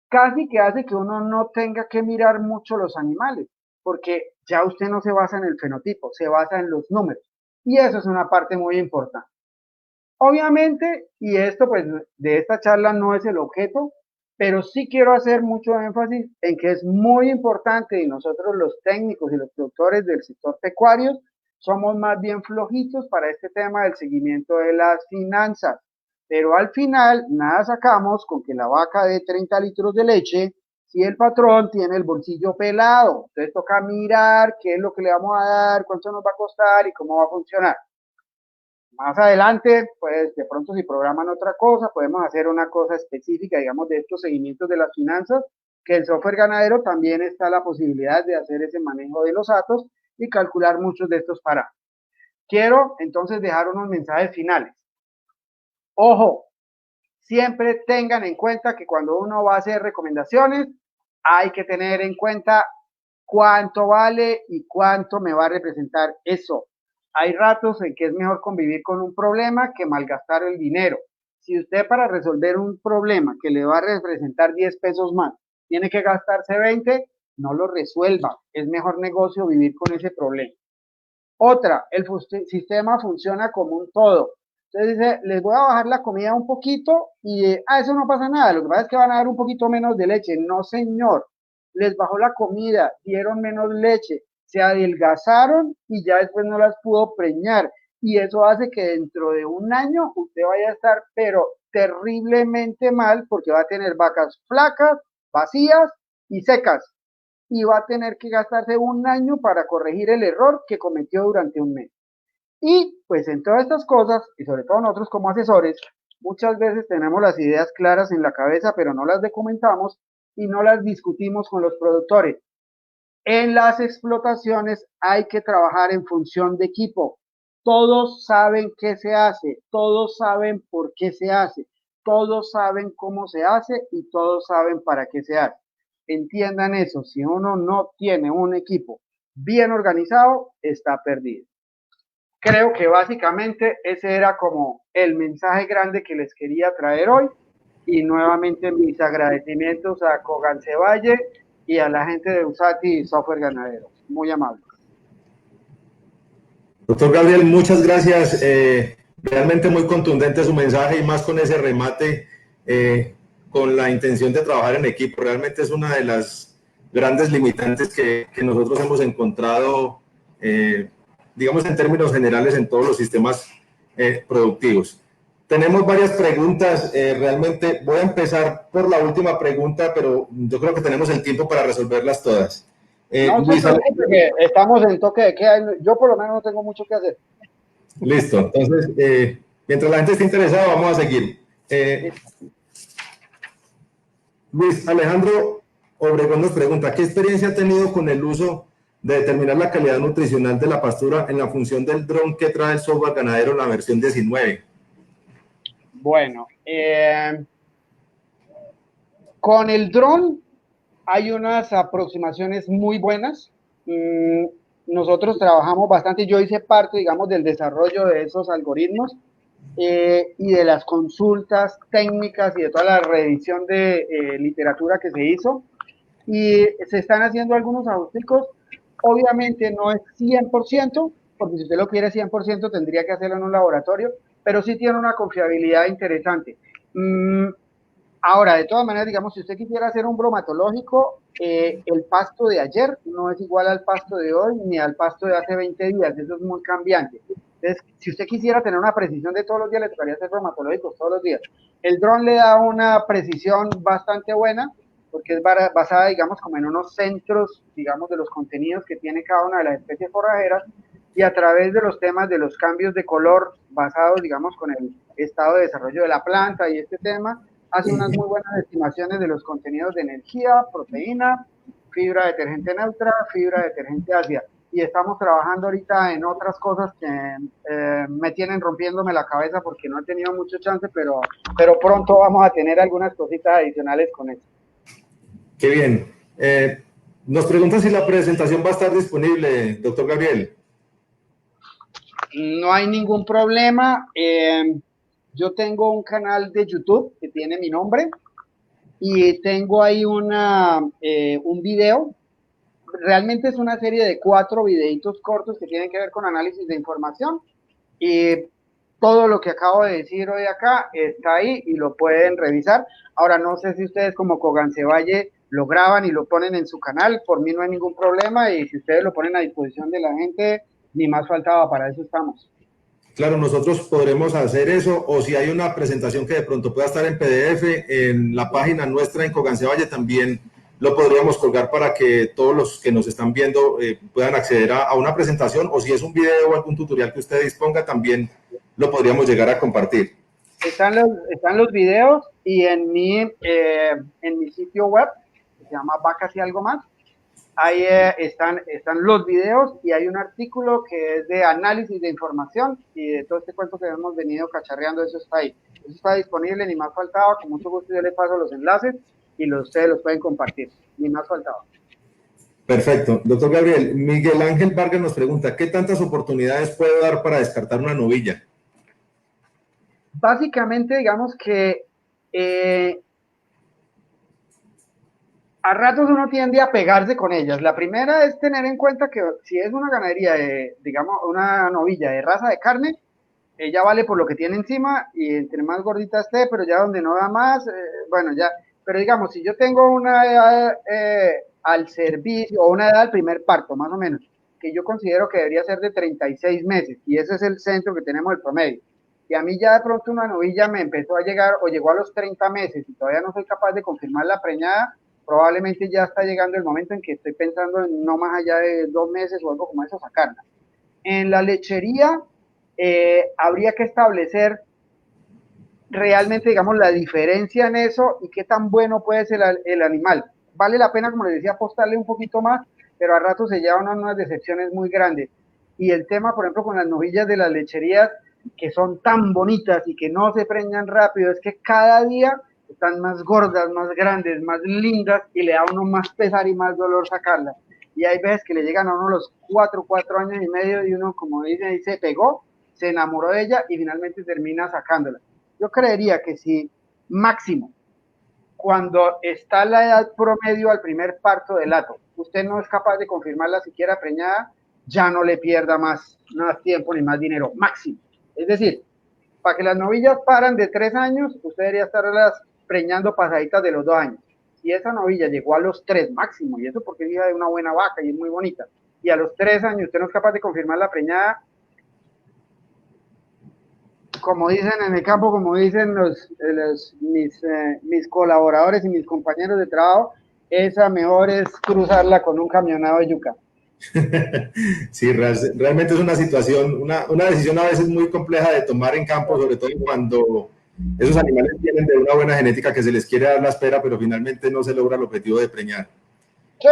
casi que hace que uno no tenga que mirar mucho los animales, porque ya usted no se basa en el fenotipo, se basa en los números. Y eso es una parte muy importante. Obviamente, y esto pues de esta charla no es el objeto, pero sí quiero hacer mucho énfasis en que es muy importante y nosotros los técnicos y los productores del sector pecuario somos más bien flojitos para este tema del seguimiento de las finanzas. Pero al final nada sacamos con que la vaca dé 30 litros de leche si el patrón tiene el bolsillo pelado. Entonces toca mirar qué es lo que le vamos a dar, cuánto nos va a costar y cómo va a funcionar. Más adelante, pues de pronto si programan otra cosa, podemos hacer una cosa específica, digamos, de estos seguimientos de las finanzas, que el software ganadero también está la posibilidad de hacer ese manejo de los datos y calcular muchos de estos parámetros. Quiero entonces dejar unos mensajes finales. Ojo, siempre tengan en cuenta que cuando uno va a hacer recomendaciones, hay que tener en cuenta cuánto vale y cuánto me va a representar eso. Hay ratos en que es mejor convivir con un problema que malgastar el dinero. Si usted para resolver un problema que le va a representar 10 pesos más, tiene que gastarse 20, no lo resuelva. Es mejor negocio vivir con ese problema. Otra, el sistema funciona como un todo. Entonces dice, les voy a bajar la comida un poquito y eso no pasa nada. Lo que pasa es que van a dar un poquito menos de leche. No, señor. Les bajó la comida, dieron menos leche, se adelgazaron y ya después no las pudo preñar. Y eso hace que dentro de un año usted vaya a estar, pero terriblemente mal, porque va a tener vacas flacas, vacías y secas. Y va a tener que gastarse un año para corregir el error que cometió durante un mes. Y pues en todas estas cosas, y sobre todo nosotros como asesores, muchas veces tenemos las ideas claras en la cabeza, pero no las documentamos y no las discutimos con los productores. En las explotaciones hay que trabajar en función de equipo. Todos saben qué se hace, todos saben por qué se hace, todos saben cómo se hace y todos saben para qué se hace. Entiendan eso, si uno no tiene un equipo bien organizado, está perdido. Creo que básicamente ese era como el mensaje grande que les quería traer hoy. Y nuevamente mis agradecimientos a Cogance Valle y a la gente de Usati Software Ganadero. Muy amable. Doctor Gabriel, muchas gracias. Realmente muy contundente su mensaje y más con ese remate, con la intención de trabajar en equipo. Realmente es una de las grandes limitantes que nosotros hemos encontrado, digamos en términos generales, en todos los sistemas productivos. Tenemos varias preguntas. Realmente voy a empezar por la última pregunta, pero yo creo que tenemos el tiempo para resolverlas todas. No se preocupe que estamos en toque de queda. Yo por lo menos no tengo mucho que hacer. Listo. Entonces, mientras la gente esté interesada, vamos a seguir. Luis Alejandro Obregón nos pregunta, ¿qué experiencia ha tenido con el uso de determinar la calidad nutricional de la pastura en la función del dron que trae el software ganadero en la versión 19? Bueno, con el dron hay unas aproximaciones muy buenas. Nosotros trabajamos bastante, yo hice parte, digamos, del desarrollo de esos algoritmos y de las consultas técnicas y de toda la revisión de literatura que se hizo. Y se están haciendo algunos ajusticos. Obviamente no es 100%, porque si usted lo quiere 100% tendría que hacerlo en un laboratorio, pero sí tiene una confiabilidad interesante. Ahora, de todas maneras, digamos, si usted quisiera hacer un bromatológico, el pasto de ayer no es igual al pasto de hoy ni al pasto de hace 20 días, eso es muy cambiante. Entonces, si usted quisiera tener una precisión de todos los días, le tocaría hacer bromatológicos todos los días. El dron le da una precisión bastante buena, porque es basada, digamos, como en unos centros, digamos, de los contenidos que tiene cada una de las especies forrajeras, y a través de los temas de los cambios de color basados, digamos, con el estado de desarrollo de la planta y este tema, hace unas muy buenas estimaciones de los contenidos de energía, proteína, fibra detergente neutra, fibra detergente ácida. Y estamos trabajando ahorita en otras cosas que me tienen rompiéndome la cabeza porque no he tenido mucho chance, pero pronto vamos a tener algunas cositas adicionales con eso. Qué bien. Nos preguntan si la presentación va a estar disponible, doctor Gabriel. No hay ningún problema. Yo tengo un canal de YouTube que tiene mi nombre y tengo ahí un video. Realmente es una serie de 4 videitos cortos que tienen que ver con análisis de información, y todo lo que acabo de decir hoy acá está ahí y lo pueden revisar. Ahora, no sé si ustedes como Cogancevalle lo graban y lo ponen en su canal, por mí no hay ningún problema, y si ustedes lo ponen a disposición de la gente, ni más faltaba, para eso estamos. Claro, nosotros podremos hacer eso, o si hay una presentación que de pronto pueda estar en PDF, en la página nuestra en Cogancevalle también lo podríamos colgar para que todos los que nos están viendo puedan acceder a una presentación, o si es un video o algún tutorial que usted disponga, también lo podríamos llegar a compartir. Están los videos, y en mi sitio web, que se llama Vacas y Algo Más, ahí están los videos, y hay un artículo que es de análisis de información y de todo este cuento que hemos venido cacharreando. Eso está ahí. Eso está disponible, ni más faltaba. Con mucho gusto yo les paso los enlaces y ustedes los pueden compartir. Ni más faltaba. Perfecto. Doctor Gabriel, Miguel Ángel Vargas nos pregunta, ¿qué tantas oportunidades puede dar para descartar una novilla? Básicamente, digamos que a ratos uno tiende a pegarse con ellas. La primera es tener en cuenta que si es una ganadería de, digamos, una novilla de raza de carne, ella vale por lo que tiene encima, y entre más gordita esté, pero ya donde no da más, bueno, ya. Pero digamos, si yo tengo una edad al servicio, o una edad al primer parto, más o menos, que yo considero que debería ser de 36 meses, y ese es el centro que tenemos, el promedio. Y a mí ya de pronto una novilla me empezó a llegar, o llegó a los 30 meses, y todavía no soy capaz de confirmar la preñada, probablemente ya está llegando el momento en que estoy pensando en no más allá de 2 meses o algo como eso, sacarla. En la lechería habría que establecer realmente, digamos, la diferencia en eso y qué tan bueno puede ser el animal. Vale la pena, como les decía, apostarle un poquito más, pero a rato se llevan unas decepciones muy grandes. Y el tema, por ejemplo, con las novillas de las lecherías, que son tan bonitas y que no se preñan rápido, es que cada día están más gordas, más grandes, más lindas, y le da a uno más pesar y más dolor sacarlas. Y hay veces que le llegan a uno los 4 años y medio, y uno, como dice, ahí se pegó, se enamoró de ella y finalmente termina sacándola. Yo creería que si máximo, cuando está la edad promedio al primer parto del hato, usted no es capaz de confirmarla siquiera preñada, ya no le pierda más tiempo ni más dinero, máximo. Es decir, para que las novillas paran de 3 años, usted debería estarlas preñando pasaditas de los 2 años. Si esa novilla llegó a los 3 máximo, y eso porque es hija de una buena vaca y es muy bonita, y a los 3 años usted no es capaz de confirmar la preñada, como dicen en el campo, como dicen mis colaboradores y mis compañeros de trabajo, esa mejor es cruzarla con un camionado de yuca. Sí, realmente es una situación, una decisión a veces muy compleja de tomar en campo, sobre todo cuando esos animales vienen de una buena genética que se les quiere dar la espera, pero finalmente no se logra el objetivo de preñar. Sí,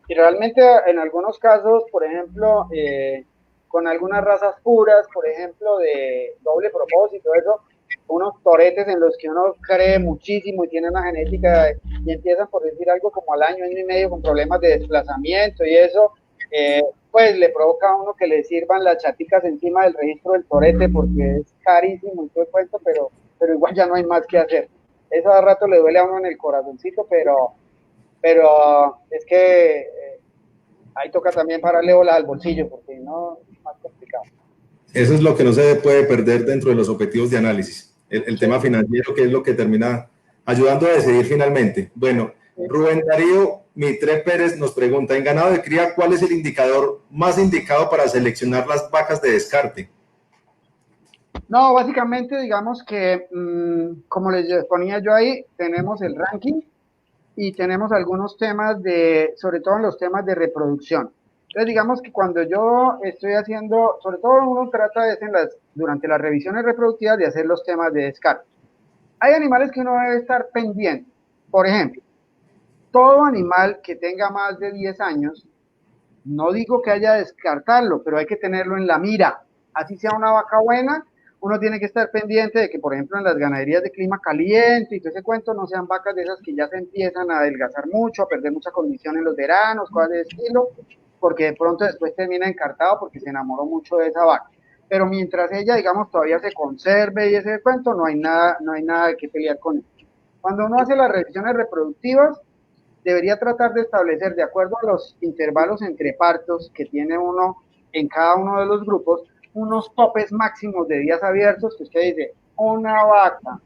y realmente en algunos casos, por ejemplo, con algunas razas puras, por ejemplo, de doble propósito, eso, unos toretes en los que uno cree muchísimo y tiene una genética, y empiezan, por decir algo, como al año y medio con problemas de desplazamiento y eso, pues le provoca a uno que le sirvan las chaticas encima del registro del torete porque es carísimo y todo el cuento, pero igual ya no hay más que hacer. Eso a rato le duele a uno en el corazoncito, pero es que ahí toca también pararle bolas al bolsillo, porque no es más complicado. Eso es lo que no se puede perder dentro de los objetivos de análisis, el tema financiero, que es lo que termina ayudando a decidir finalmente. Bueno, Rubén Darío Mitre Pérez nos pregunta, en ganado de cría, ¿cuál es el indicador más indicado para seleccionar las vacas de descarte? No, básicamente digamos que, como les ponía yo ahí, tenemos el ranking, y tenemos algunos temas sobre todo en los temas de reproducción. Entonces, digamos que cuando yo estoy haciendo, sobre todo uno trata de durante las revisiones reproductivas de hacer los temas de descarte. Hay animales que uno debe estar pendiente. Por ejemplo, todo animal que tenga más de 10 años, no digo que haya que descartarlo, pero hay que tenerlo en la mira. Así sea una vaca buena, uno tiene que estar pendiente de que, por ejemplo, en las ganaderías de clima caliente y todo ese cuento, no sean vacas de esas que ya se empiezan a adelgazar mucho, a perder mucha condición en los veranos, cosas de estilo, porque de pronto después termina encartado porque se enamoró mucho de esa vaca. Pero mientras ella, digamos, todavía se conserve y ese cuento, no hay nada de qué pelear con él. Cuando uno hace las revisiones reproductivas, debería tratar de establecer, de acuerdo a los intervalos entre partos que tiene uno en cada uno de los grupos, unos topes máximos de días abiertos, que usted dice, una vaca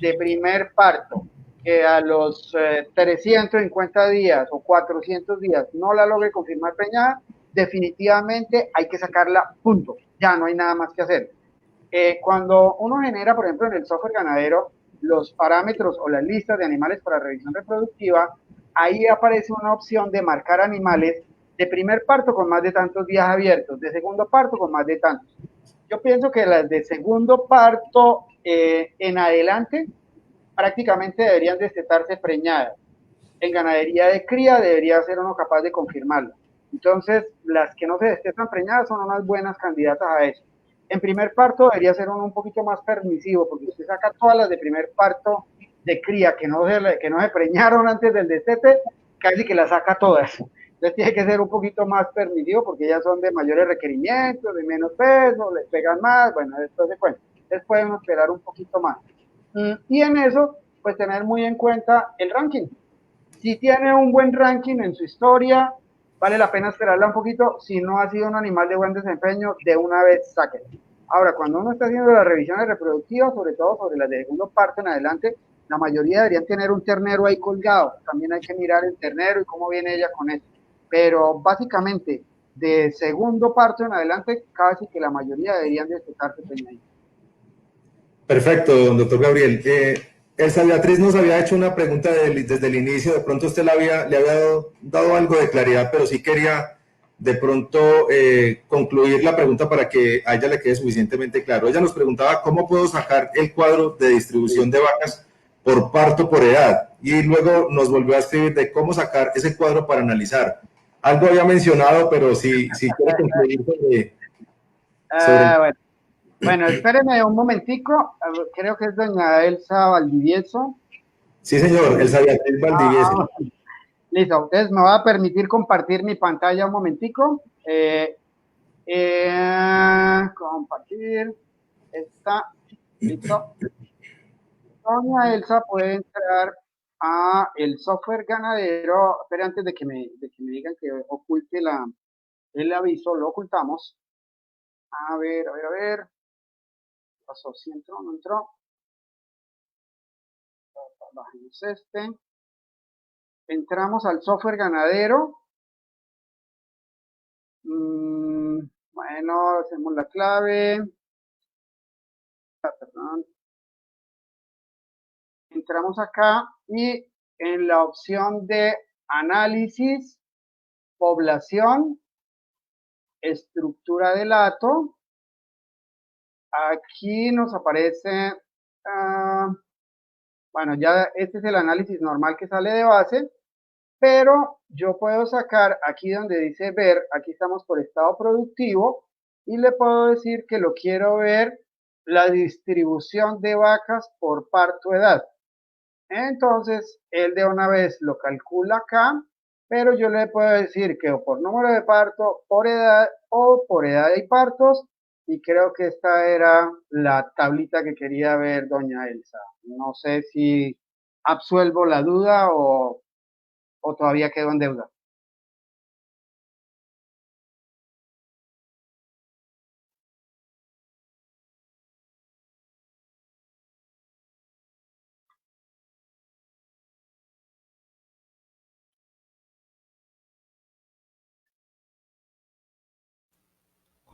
de primer parto que a los 350 días o 400 días no la logre confirmar preñada, definitivamente hay que sacarla, punto. Ya no hay nada más que hacer. Cuando uno genera, por ejemplo, en el software ganadero, los parámetros o las listas de animales para revisión reproductiva, ahí aparece una opción de marcar animales de primer parto con más de tantos días abiertos, de segundo parto con más de tantos. Yo pienso que las de segundo parto en adelante prácticamente deberían destetarse preñadas. En ganadería de cría debería ser uno capaz de confirmarlo. Entonces, las que no se destetan preñadas son unas buenas candidatas a eso. En primer parto debería ser uno un poquito más permisivo, porque usted saca todas las de primer parto de cría que no se preñaron antes del destete, casi que las saca todas. Entonces tiene que ser un poquito más permisivo, porque ellas son de mayores requerimientos, de menos peso, les pegan más, bueno, esto se cuenta. Entonces podemos esperar un poquito más. Y en eso, pues tener muy en cuenta el ranking. Si tiene un buen ranking en su historia, vale la pena esperarla un poquito. Si no ha sido un animal de buen desempeño, de una vez sáquenlo. Ahora, cuando uno está haciendo las revisiones reproductivas, sobre todo sobre las de segundo parto en adelante, la mayoría deberían tener un ternero ahí colgado. También hay que mirar el ternero y cómo viene ella con eso. Pero básicamente, de segundo parto en adelante, casi que la mayoría deberían de estarse peñaditos. Perfecto, doctor Gabriel. Elsa Beatriz nos había hecho una pregunta desde el inicio, de pronto usted le había dado algo de claridad, pero sí quería de pronto concluir la pregunta para que a ella le quede suficientemente claro. Ella nos preguntaba cómo puedo sacar el cuadro de distribución de vacas por parto, por edad, y luego nos volvió a escribir de cómo sacar ese cuadro para analizar. Algo había mencionado, pero si quiere concluir sobre... Bueno, espéreme un momentico, creo que es doña Elsa Valdivieso. Sí, señor, Elsa Beatriz Valdivieso. Listo, entonces me va a permitir compartir mi pantalla un momentico. Compartir. Está listo. Doña Elsa puede entrar a el software ganadero. Espera, antes de que me digan que oculte el aviso, lo ocultamos. A ver. ¿Qué pasó? ¿Sí entró? ¿No entró? Bajemos este. Entramos al software ganadero. Bueno, hacemos la clave. Perdón. Entramos acá y en la opción de análisis, población, estructura del hato, aquí nos aparece, bueno, ya este es el análisis normal que sale de base, pero yo puedo sacar aquí donde dice ver, aquí estamos por estado productivo, y le puedo decir que lo quiero ver la distribución de vacas por parto edad. Entonces, él de una vez lo calcula acá, pero yo le puedo decir que o por número de parto, por edad o por edad y partos, y creo que esta era la tablita que quería ver doña Elsa. No sé si absuelvo la duda o todavía quedo en deuda.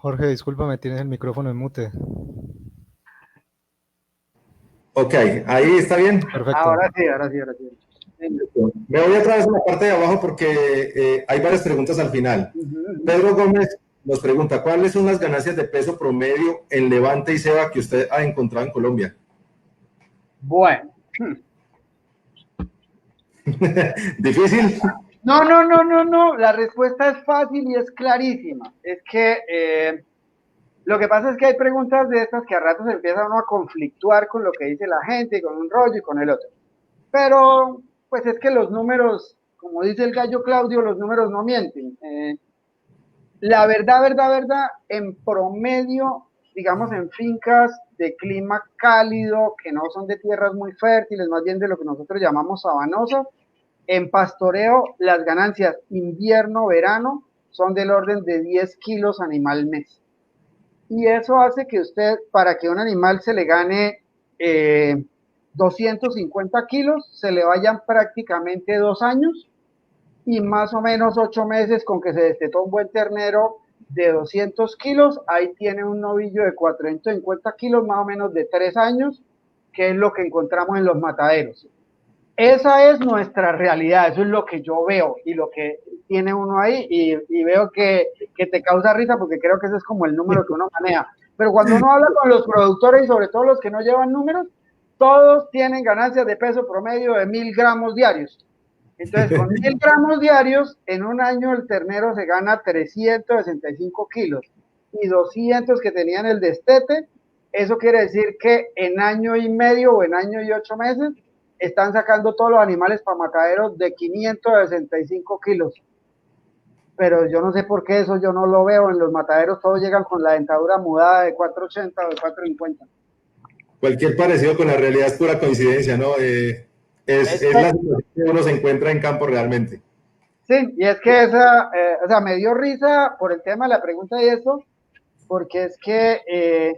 Jorge, discúlpame, tienes el micrófono en mute. Ok, ahí está bien. Perfecto. Ahora sí. Me voy otra vez a la parte de abajo porque hay varias preguntas al final. Pedro Gómez nos pregunta, ¿cuáles son las ganancias de peso promedio en levante y ceba que usted ha encontrado en Colombia? Bueno. ¿Difícil? No. La respuesta es fácil y es clarísima. Es que lo que pasa es que hay preguntas de estas que a ratos empieza uno a conflictuar con lo que dice la gente, con un rollo y con el otro. Pero, pues es que los números, como dice el gallo Claudio, los números no mienten. La verdad, en promedio, digamos, en fincas de clima cálido, que no son de tierras muy fértiles, más bien de lo que nosotros llamamos sabanosas, en pastoreo las ganancias invierno-verano son del orden de 10 kilos animal mes. Y eso hace que usted, para que un animal se le gane 250 kilos, se le vayan prácticamente 2 años y más o menos 8 meses con que se destetó un buen ternero de 200 kilos, ahí tiene un novillo de 450 kilos, más o menos de 3 años, que es lo que encontramos en los mataderos. Esa es nuestra realidad, eso es lo que yo veo y lo que tiene uno ahí y veo que te causa risa porque creo que ese es como el número que uno maneja. Pero cuando uno habla con los productores y sobre todo los que no llevan números, todos tienen ganancias de peso promedio de 1000 gramos diarios. Entonces, con 1000 gramos diarios, en un año el ternero se gana 365 kilos y 200 que tenían el destete. Eso quiere decir que en año y medio o en año y 8 meses están sacando todos los animales para mataderos de 565 kilos. Pero yo no sé por qué eso yo no lo veo. En los mataderos todos llegan con la dentadura mudada de 480 o de 450. Cualquier parecido con la realidad es pura coincidencia, ¿no? Es la situación que uno se encuentra en campo realmente. Sí, y es que o sea, me dio risa por el tema de la pregunta y eso, porque es que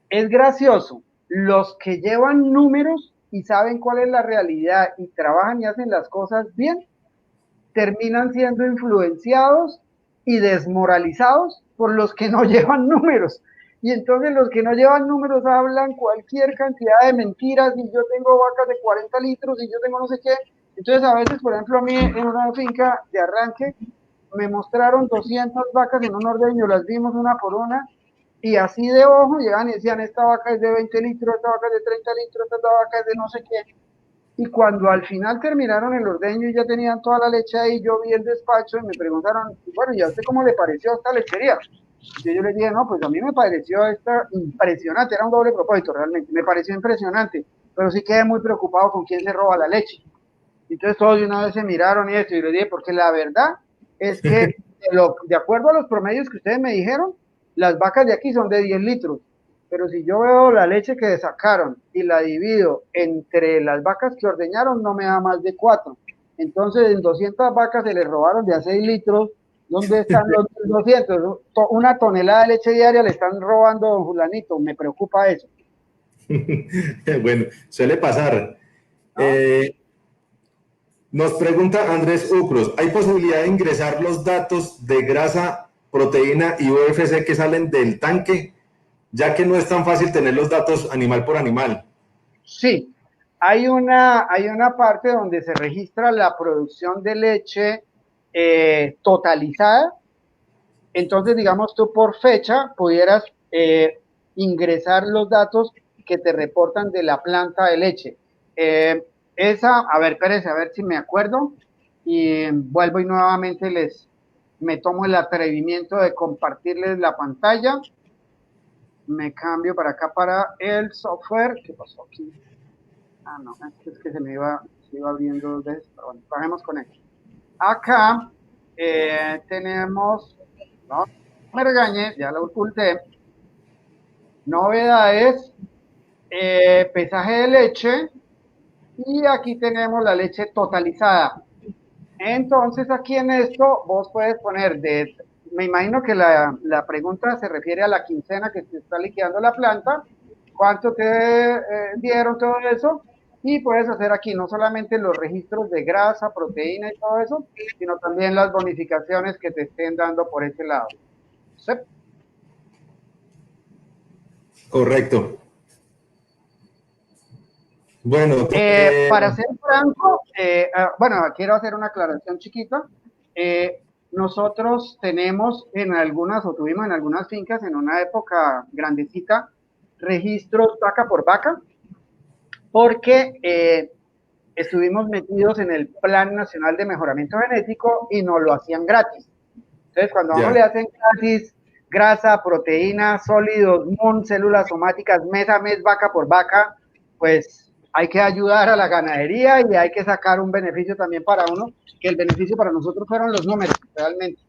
es gracioso. Los que llevan números y saben cuál es la realidad y trabajan y hacen las cosas bien, terminan siendo influenciados y desmoralizados por los que no llevan números. Y entonces los que no llevan números hablan cualquier cantidad de mentiras y yo tengo vacas de 40 litros y yo tengo no sé qué. Entonces a veces, por ejemplo, a mí en una finca de arranque me mostraron 200 vacas en un ordeño, las vimos una por una y así de ojo llegan y decían, esta vaca es de 20 litros, esta vaca es de 30 litros, esta vaca es de no sé qué. Y cuando al final terminaron el ordeño y ya tenían toda la leche ahí, yo vi el despacho y me preguntaron, bueno, ¿y a usted cómo le pareció esta lechería? Y yo les dije, no, pues a mí me pareció esta impresionante, era un doble propósito realmente, me pareció impresionante, pero sí quedé muy preocupado con quién se roba la leche. Entonces todos de una vez se miraron y esto, y les dije, porque la verdad es que de acuerdo a los promedios que ustedes me dijeron, las vacas de aquí son de 10 litros, pero si yo veo la leche que sacaron y la divido entre las vacas que ordeñaron, no me da más de 4. Entonces, en 200 vacas se les robaron de a 6 litros. ¿Dónde están los 200? Una tonelada de leche diaria le están robando a don Julanito. Me preocupa eso. Bueno, suele pasar. ¿No? Nos pregunta Andrés Ucros, ¿hay posibilidad de ingresar los datos de grasa, proteína y UFC que salen del tanque, ya que no es tan fácil tener los datos animal por animal? Sí, hay una parte donde se registra la producción de leche totalizada. Entonces, digamos, tú por fecha pudieras ingresar los datos que te reportan de la planta de leche. A ver, espérense, a ver si me acuerdo y vuelvo y nuevamente me tomo el atrevimiento de compartirles la pantalla. Me cambio para acá para el software. ¿Qué pasó aquí? Ah, no, es que se iba abriendo dos veces, pero bueno, trabajemos con él. Acá tenemos, no me regañe, ya lo oculté, novedades, pesaje de leche, y aquí tenemos la leche totalizada. Entonces aquí en esto vos puedes poner me imagino que la pregunta se refiere a la quincena que te está liquidando la planta, cuánto te dieron, todo eso, y puedes hacer aquí no solamente los registros de grasa, proteína y todo eso, sino también las bonificaciones que te estén dando por ese lado. ¿Sí? Correcto. Bueno, Para ser franco, bueno, quiero hacer una aclaración chiquita. Nosotros tenemos en algunas, o tuvimos en algunas fincas en una época grandecita, registros vaca por vaca, porque estuvimos metidos en el Plan Nacional de Mejoramiento Genético y nos lo hacían gratis. Entonces, cuando a uno ya. le hacen gratis grasa, proteína, sólidos, células somáticas, mes a mes, vaca por vaca, pues hay que ayudar a la ganadería y hay que sacar un beneficio también para uno, que el beneficio para nosotros fueron los números, realmente.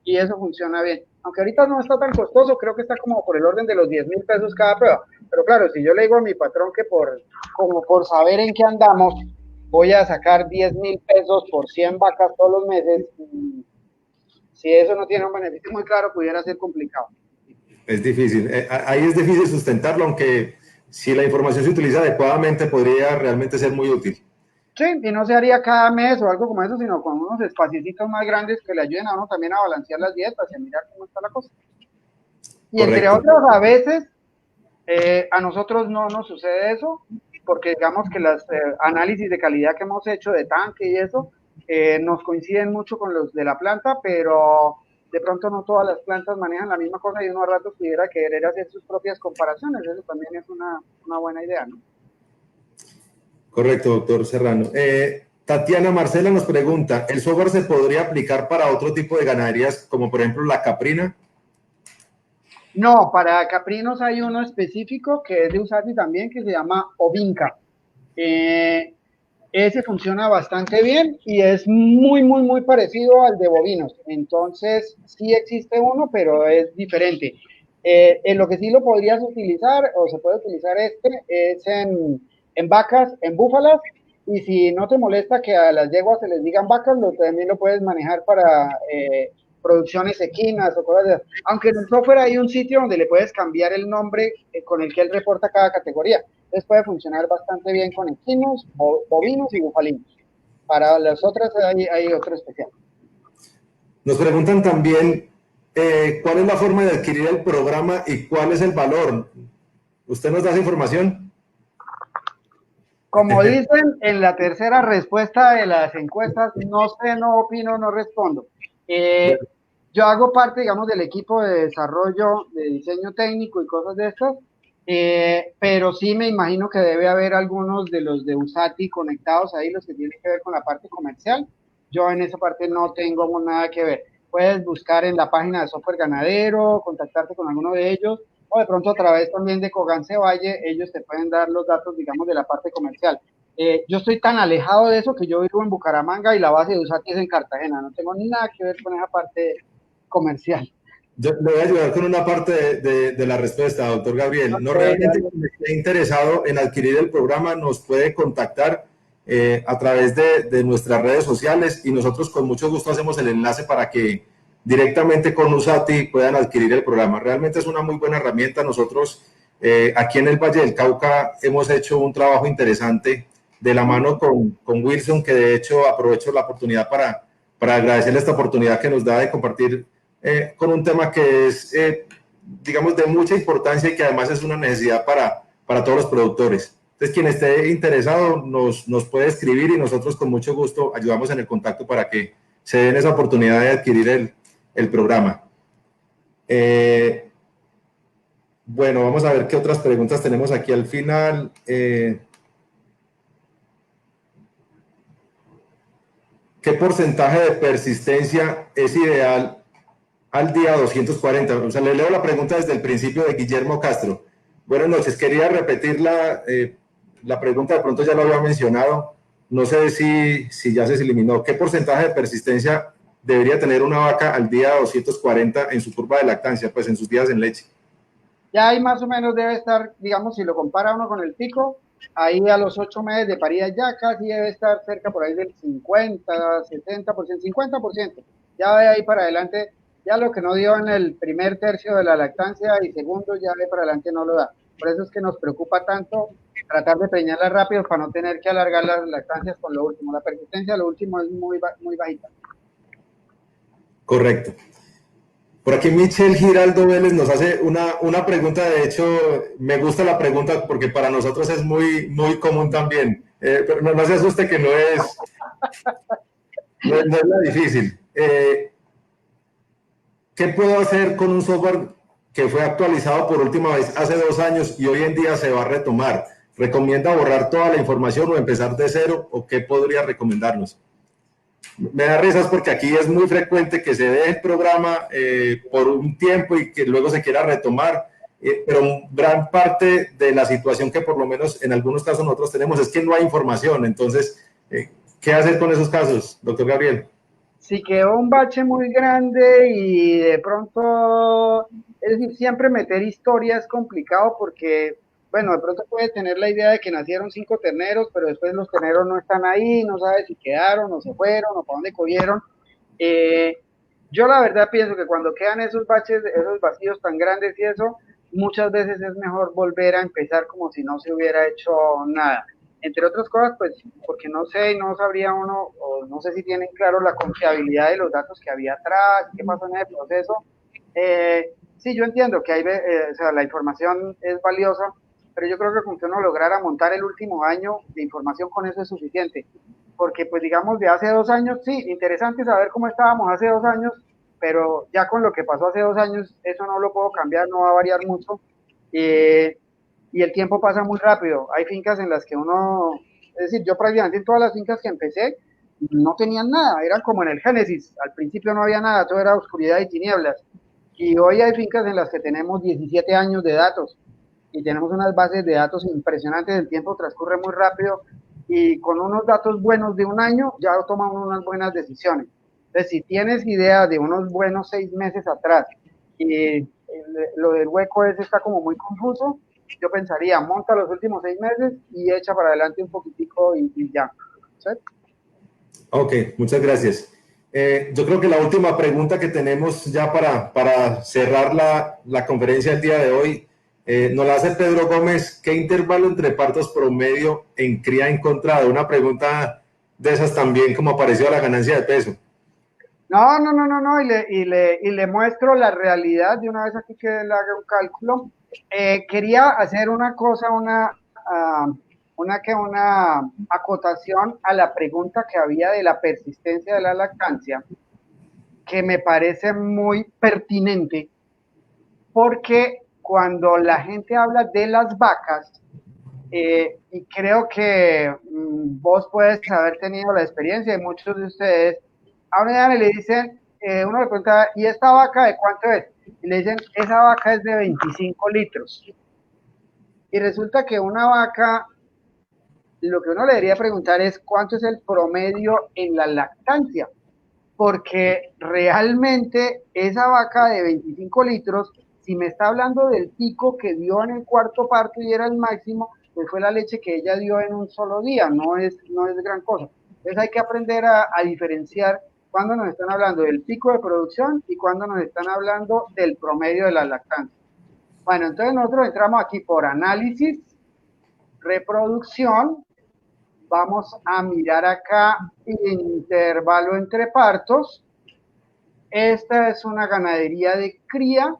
Y eso funciona bien. Aunque ahorita no está tan costoso, creo que está como por el orden de los 10,000 pesos cada prueba. Pero claro, si yo le digo a mi patrón que como por saber en qué andamos, voy a sacar 10,000 pesos por 100 vacas todos los meses, si eso no tiene un beneficio muy claro, pudiera ser complicado. Es difícil. Ahí es difícil sustentarlo, aunque si la información se utiliza adecuadamente podría realmente ser muy útil. Sí, y no se haría cada mes o algo como eso, sino con unos espacios más grandes que le ayuden a uno también a balancear las dietas y a mirar cómo está la cosa. Y entre Correcto. otros, a veces a nosotros no nos sucede eso, porque digamos que los análisis de calidad que hemos hecho de tanque y eso nos coinciden mucho con los de la planta, pero de pronto no todas las plantas manejan la misma cosa y uno a rato pudiera querer hacer sus propias comparaciones. Eso también es una buena idea, ¿no? Correcto, doctor Serrano. Tatiana Marcela nos pregunta, ¿el software se podría aplicar para otro tipo de ganaderías, como por ejemplo la caprina? No, para caprinos hay uno específico que es de Usati también, que se llama Ovinca. Ese funciona bastante bien y es muy parecido al de bovinos. Entonces, sí existe uno, pero es diferente. En lo que sí lo podrías utilizar, o se puede utilizar es en vacas, en búfalas, y si no te molesta que a las yeguas se les digan vacas, también lo puedes manejar para producciones equinas o cosas de esas. Aunque en el software hay un sitio donde le puedes cambiar el nombre con el que él reporta cada categoría. Entonces puede funcionar bastante bien con equinos, bovinos y bufalinos. Para las otras hay otro especial. Nos preguntan también, ¿cuál es la forma de adquirir el programa y cuál es el valor? ¿Usted nos da esa información? Como dicen en la tercera respuesta de las encuestas, no sé, no opino, no respondo. Yo hago parte, digamos, del equipo de desarrollo de diseño técnico y cosas de estas, pero sí me imagino que debe haber algunos de los de Usati conectados ahí, los que tienen que ver con la parte comercial. Yo en esa parte no tengo nada que ver. Puedes buscar en la página de Software Ganadero, contactarte con alguno de ellos, o de pronto a través también de Cogance Valle, ellos te pueden dar los datos, digamos, de la parte comercial. Yo estoy tan alejado de eso que yo vivo en Bucaramanga y la base de Usati es en Cartagena, no tengo ni nada que ver con esa parte comercial. Yo le voy a ayudar con una parte de la respuesta, doctor Gabriel. No, realmente quien esté interesado en adquirir el programa nos puede contactar a través de nuestras redes sociales y nosotros con mucho gusto hacemos el enlace para que directamente con Usati puedan adquirir el programa. Realmente es una muy buena herramienta. Nosotros aquí en el Valle del Cauca hemos hecho un trabajo interesante de la mano con Wilson, que de hecho aprovecho la oportunidad para agradecerle esta oportunidad que nos da de compartir con un tema que es, digamos, de mucha importancia y que además es una necesidad para todos los productores. Entonces, quien esté interesado nos puede escribir y nosotros con mucho gusto ayudamos en el contacto para que se den esa oportunidad de adquirir el programa. Bueno, vamos a ver qué otras preguntas tenemos aquí al final. ¿Qué porcentaje de persistencia es ideal al día 240? O sea, le leo la pregunta desde el principio de Guillermo Castro. Buenas noches, quería repetir la pregunta, de pronto ya lo había mencionado, no sé si ya se eliminó. ¿Qué porcentaje de persistencia debería tener una vaca al día 240 en su curva de lactancia, pues en sus días en leche? Ya ahí más o menos debe estar, digamos, si lo compara uno con el pico, ahí a los 8 meses de parida ya casi debe estar cerca por ahí del 50, 70%, 50%. Ya de ahí para adelante, ya lo que no dio en el primer tercio de la lactancia y segundo, ya de ahí para adelante no lo da. Por eso es que nos preocupa tanto tratar de preñarla rápido para no tener que alargar las lactancias con lo último. La persistencia, lo último, es muy bajita. Correcto. Por aquí Michelle Giraldo Vélez nos hace una pregunta, de hecho me gusta la pregunta porque para nosotros es muy común también, pero no se asuste que no es la difícil. ¿Qué puedo hacer con un software que fue actualizado por última vez hace 2 años y hoy en día se va a retomar? ¿Recomienda borrar toda la información o empezar de cero? ¿O qué podría recomendarnos? Me da risas porque aquí es muy frecuente que se deje el programa por un tiempo y que luego se quiera retomar, pero gran parte de la situación que por lo menos en algunos casos nosotros tenemos es que no hay información. Entonces, ¿qué hacer con esos casos, doctor Gabriel? Si quedó un bache muy grande y de pronto, es decir, siempre meter historia es complicado porque, bueno, de pronto puede tener la idea de que nacieron 5 terneros, pero después los terneros no están ahí, no sabe si quedaron o se fueron o para dónde cogieron. Yo la verdad pienso que cuando quedan esos baches, esos vacíos tan grandes y eso, muchas veces es mejor volver a empezar como si no se hubiera hecho nada. Entre otras cosas, pues, porque no sé, no sabría uno, o no sé si tienen claro la confiabilidad de los datos que había atrás, qué pasó en el proceso. Sí, yo entiendo que hay, o sea, la información es valiosa, pero yo creo que con que uno lograra montar el último año de información, con eso es suficiente. Porque, pues, digamos, de hace 2 años, sí, interesante saber cómo estábamos hace 2 años, pero ya con lo que pasó hace 2 años, eso no lo puedo cambiar, no va a variar mucho. Y el tiempo pasa muy rápido. Hay fincas en las que uno, es decir, yo prácticamente en todas las fincas que empecé no tenían nada, eran como en el Génesis, al principio no había nada, todo era oscuridad y tinieblas. Y hoy hay fincas en las que tenemos 17 años de datos y tenemos unas bases de datos impresionantes, el tiempo transcurre muy rápido y con unos datos buenos de un año ya tomamos unas buenas decisiones. Entonces, si tienes idea de unos buenos 6 meses atrás y lo del hueco ese está como muy confuso, yo pensaría, monta los últimos 6 meses y echa para adelante un poquitico y ya. ¿Sí? Ok, muchas gracias. Yo creo que la última pregunta que tenemos ya para cerrar la conferencia del día de hoy, nos la hace Pedro Gómez. ¿Qué intervalo entre partos promedio en cría ha encontrado? Una pregunta de esas también, como apareció la ganancia de peso. No, y le muestro la realidad de una vez aquí que le haga un cálculo. Quería hacer una cosa, una acotación a la pregunta que había de la persistencia de la lactancia, que me parece muy pertinente, porque cuando la gente habla de las vacas, y creo que vos puedes haber tenido la experiencia y muchos de ustedes, hablan y le dicen, uno le pregunta, ¿y esta vaca de cuánto es? Y le dicen, esa vaca es de 25 litros. Y resulta que una vaca, lo que uno le debería preguntar es cuánto es el promedio en la lactancia, porque realmente esa vaca de 25 litros, si me está hablando del pico que dio en el cuarto parto y era el máximo, pues fue la leche que ella dio en un solo día, no es gran cosa. Entonces hay que aprender a diferenciar cuando nos están hablando del pico de producción y cuando nos están hablando del promedio de la lactancia. Bueno, entonces nosotros entramos aquí por análisis, reproducción. Vamos a mirar acá intervalo entre partos. Esta es una ganadería de cría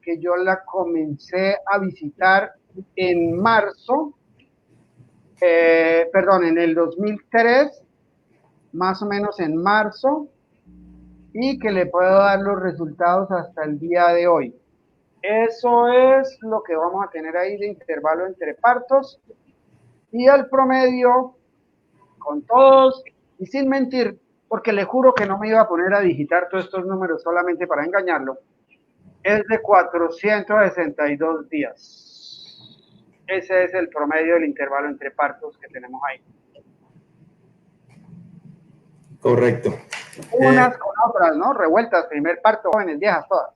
que yo la comencé a visitar en marzo, en el 2003, más o menos en marzo, y que le puedo dar los resultados hasta el día de hoy. Eso es lo que vamos a tener ahí de intervalo entre partos y el promedio, con todos y sin mentir, porque le juro que no me iba a poner a digitar todos estos números solamente para engañarlo, es de 462 días. Ese es el promedio del intervalo entre partos que tenemos ahí. Correcto. Unas con otras, ¿no? Revueltas, primer parto, jóvenes, viejas, todas.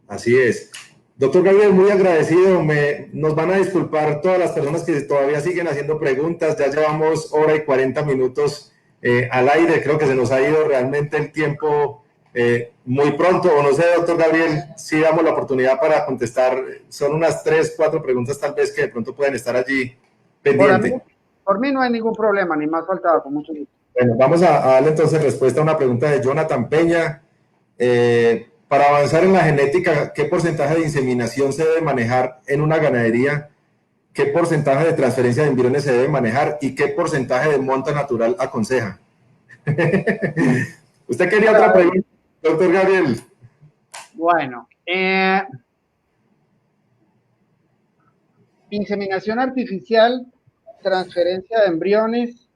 Así es. Doctor Gabriel, muy agradecido. Nos van a disculpar todas las personas que todavía siguen haciendo preguntas. Ya llevamos 1:40 al aire. Creo que se nos ha ido realmente el tiempo muy pronto. O no sé, doctor Gabriel, si damos la oportunidad para contestar. Son unas 3, 4 preguntas tal vez que de pronto pueden estar allí pendientes. Por mí no hay ningún problema, ni más faltaba, con mucho gusto. Bueno, vamos a darle entonces respuesta a una pregunta de Jonathan Peña. Para avanzar en la genética, ¿qué porcentaje de inseminación se debe manejar en una ganadería? ¿Qué porcentaje de transferencia de embriones se debe manejar? ¿Y qué porcentaje de monta natural aconseja? ¿Usted quería otra pregunta, doctor Gabriel? Bueno, inseminación artificial, transferencia de embriones,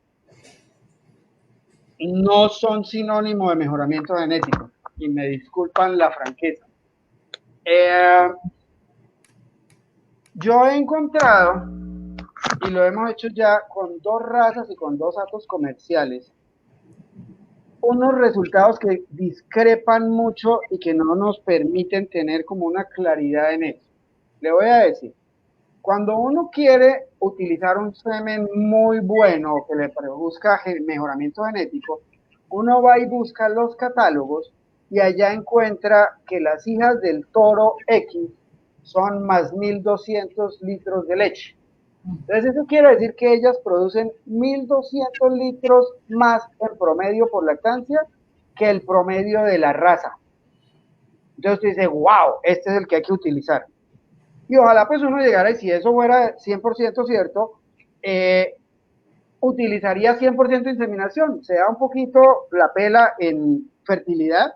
no son sinónimo de mejoramiento genético. Y me disculpan la franqueza. Yo he encontrado, y lo hemos hecho ya con 2 razas y con 2 atos comerciales, unos resultados que discrepan mucho y que no nos permiten tener como una claridad en eso. Le voy a decir, cuando uno quiere utilizar un semen muy bueno que le produzca mejoramiento genético, uno va y busca los catálogos y allá encuentra que las hijas del toro X son más 1.200 litros de leche. Entonces eso quiere decir que ellas producen 1.200 litros más en promedio por lactancia que el promedio de la raza. Entonces usted dice, wow, este es el que hay que utilizar. Y ojalá pues uno llegara, y si eso fuera 100% cierto, utilizaría 100% inseminación. Se da un poquito la pela en fertilidad,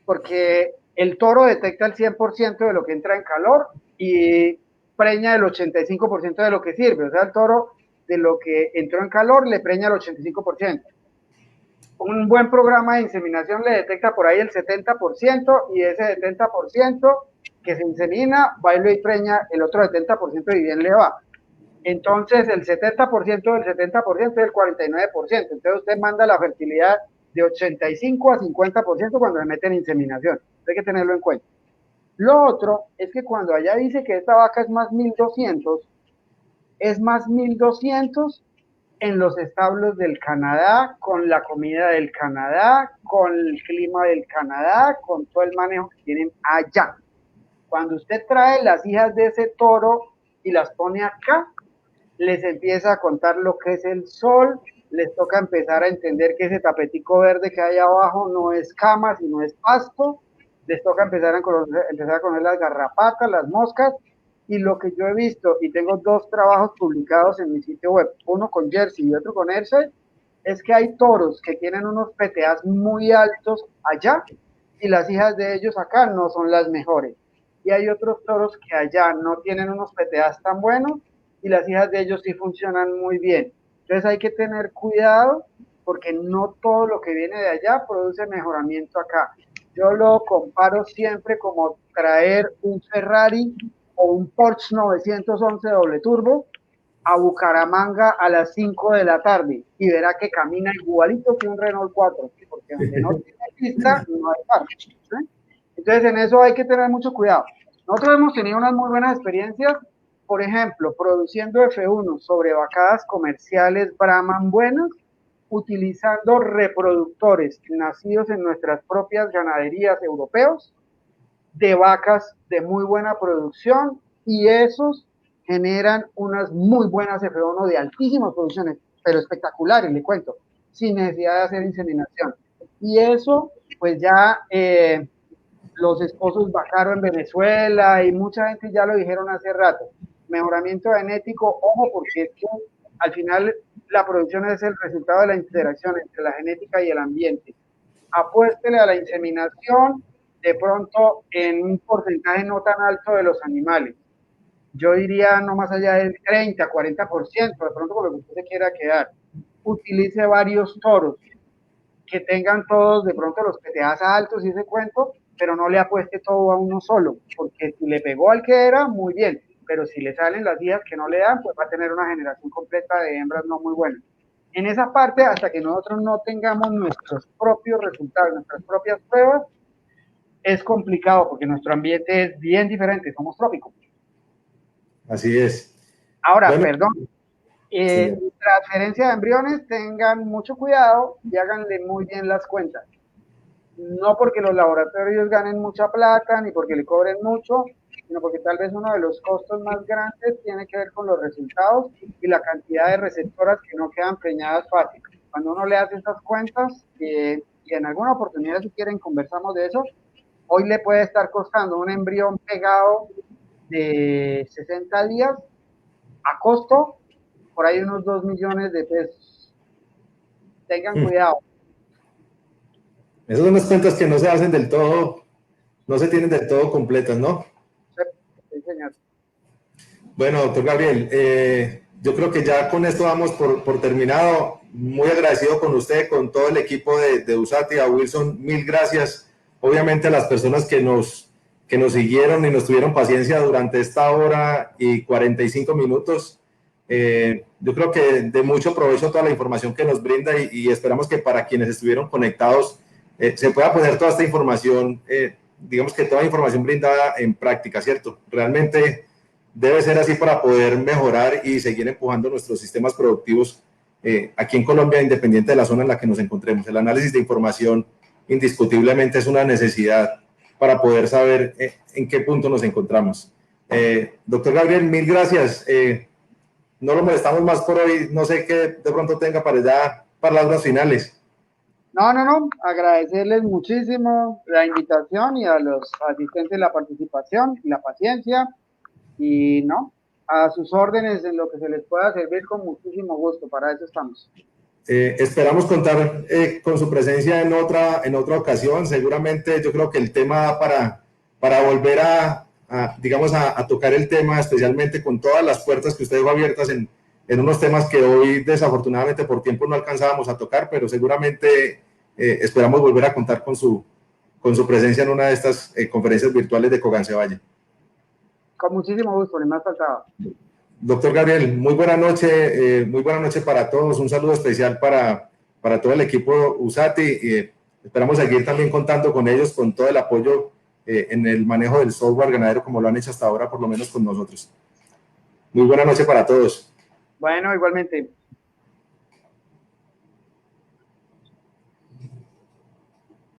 porque el toro detecta el 100% de lo que entra en calor y preña el 85% de lo que sirve. O sea, el toro de lo que entró en calor le preña el 85%. Un buen programa de inseminación le detecta por ahí el 70% y ese 70% que se insemina, va y preña el otro 70% y bien le va. Entonces el 70% del 70% es el 49%. Entonces usted manda la fertilidad de 85 a 50% cuando le meten inseminación. Hay que tenerlo en cuenta. Lo otro es que cuando allá dice que esta vaca es más 1.200, es más 1.200 en los establos del Canadá, con la comida del Canadá, con el clima del Canadá, con todo el manejo que tienen allá. Cuando usted trae las hijas de ese toro y las pone acá, les empieza a contar lo que es el sol, les toca empezar a entender que ese tapetico verde que hay abajo no es cama, sino es pasto, les toca empezar a conocer las garrapatas, las moscas, y lo que yo he visto, y tengo 2 trabajos publicados en mi sitio web, uno con Jersey y otro con Hershey, es que hay toros que tienen unos PTAs muy altos allá, y las hijas de ellos acá no son las mejores. Y hay otros toros que allá no tienen unos PTAs tan buenos, y las hijas de ellos sí funcionan muy bien. Entonces hay que tener cuidado porque no todo lo que viene de allá produce mejoramiento acá. Yo lo comparo siempre como traer un Ferrari o un Porsche 911 doble turbo a Bucaramanga a las 5 de la tarde y verá que camina igualito que un Renault 4, porque donde no tiene pista no hay parque. ¿Sí? Entonces en eso hay que tener mucho cuidado. Nosotros hemos tenido unas muy buenas experiencias, por ejemplo, produciendo F1 sobre vacadas comerciales Brahman buenas, utilizando reproductores nacidos en nuestras propias ganaderías europeos, de vacas de muy buena producción, y esos generan unas muy buenas F1 de altísimas producciones, pero espectaculares, le cuento, sin necesidad de hacer inseminación. Y eso, pues ya los esposos bajaron en Venezuela y mucha gente ya lo dijeron hace rato. Mejoramiento genético, ojo, porque es que al final la producción es el resultado de la interacción entre la genética y el ambiente. Apuéstele a la inseminación, de pronto en un porcentaje no tan alto de los animales. Yo diría no más allá del 30, 40%, de pronto por lo que usted se quiera quedar. Utilice varios toros, que tengan todos de pronto los PTAs altos y ese cuento, pero no le apueste todo a uno solo, porque si le pegó al que era, muy bien, pero si le salen las hijas que no le dan, pues va a tener una generación completa de hembras no muy buenas. En esa parte, hasta que nosotros no tengamos nuestros propios resultados, nuestras propias pruebas, es complicado porque nuestro ambiente es bien diferente, somos trópicos. Así es. Ahora, Bueno, perdón, transferencia de embriones, tengan mucho cuidado y háganle muy bien las cuentas. No porque los laboratorios ganen mucha plata ni porque le cobren mucho, sino porque tal vez uno de los costos más grandes tiene que ver con los resultados y la cantidad de receptoras que no quedan preñadas fácil. Cuando uno le hace esas cuentas, y en alguna oportunidad, si quieren, conversamos de eso, hoy le puede estar costando un embrión pegado de 60 días a costo por ahí unos 2 millones de pesos. Tengan cuidado. Esas son las cuentas que no se hacen del todo, no se tienen del todo completas, ¿no? Sí, señor. Bueno, doctor Gabriel, yo creo que ya con esto damos por terminado. Muy agradecido con usted, con todo el equipo de USATI, a Wilson, mil gracias. Obviamente a las personas que nos siguieron y nos tuvieron paciencia durante esta hora y 45 minutos. Yo creo que de mucho provecho toda la información que nos brinda y esperamos que para quienes estuvieron conectados se pueda poner toda esta información, digamos que toda la información brindada en práctica, ¿cierto? Realmente debe ser así para poder mejorar y seguir empujando nuestros sistemas productivos aquí en Colombia, independiente de la zona en la que nos encontremos. El análisis de información indiscutiblemente es una necesidad para poder saber en qué punto nos encontramos. Doctor Gabriel, mil gracias. No lo molestamos más por hoy. No sé qué de pronto tenga para ya palabras finales. No, agradecerles muchísimo la invitación y a los asistentes la participación y la paciencia. Y no, a sus órdenes en lo que se les pueda servir con muchísimo gusto, para eso estamos. Esperamos contar con su presencia en otra ocasión. Seguramente yo creo que el tema para volver digamos, a tocar el tema, especialmente con todas las puertas que usted dejó abiertas en unos temas que hoy desafortunadamente por tiempo no alcanzábamos a tocar, pero seguramente esperamos volver a contar con su presencia en una de estas conferencias virtuales de Cogancevalle. Con muchísimo gusto, ni más faltaba. Doctor Gabriel, muy buena noche para todos. Un saludo especial para todo el equipo USATI. Esperamos seguir también contando con ellos, con todo el apoyo en el manejo del software ganadero, como lo han hecho hasta ahora, por lo menos con nosotros. Muy buena noche para todos. Bueno, igualmente.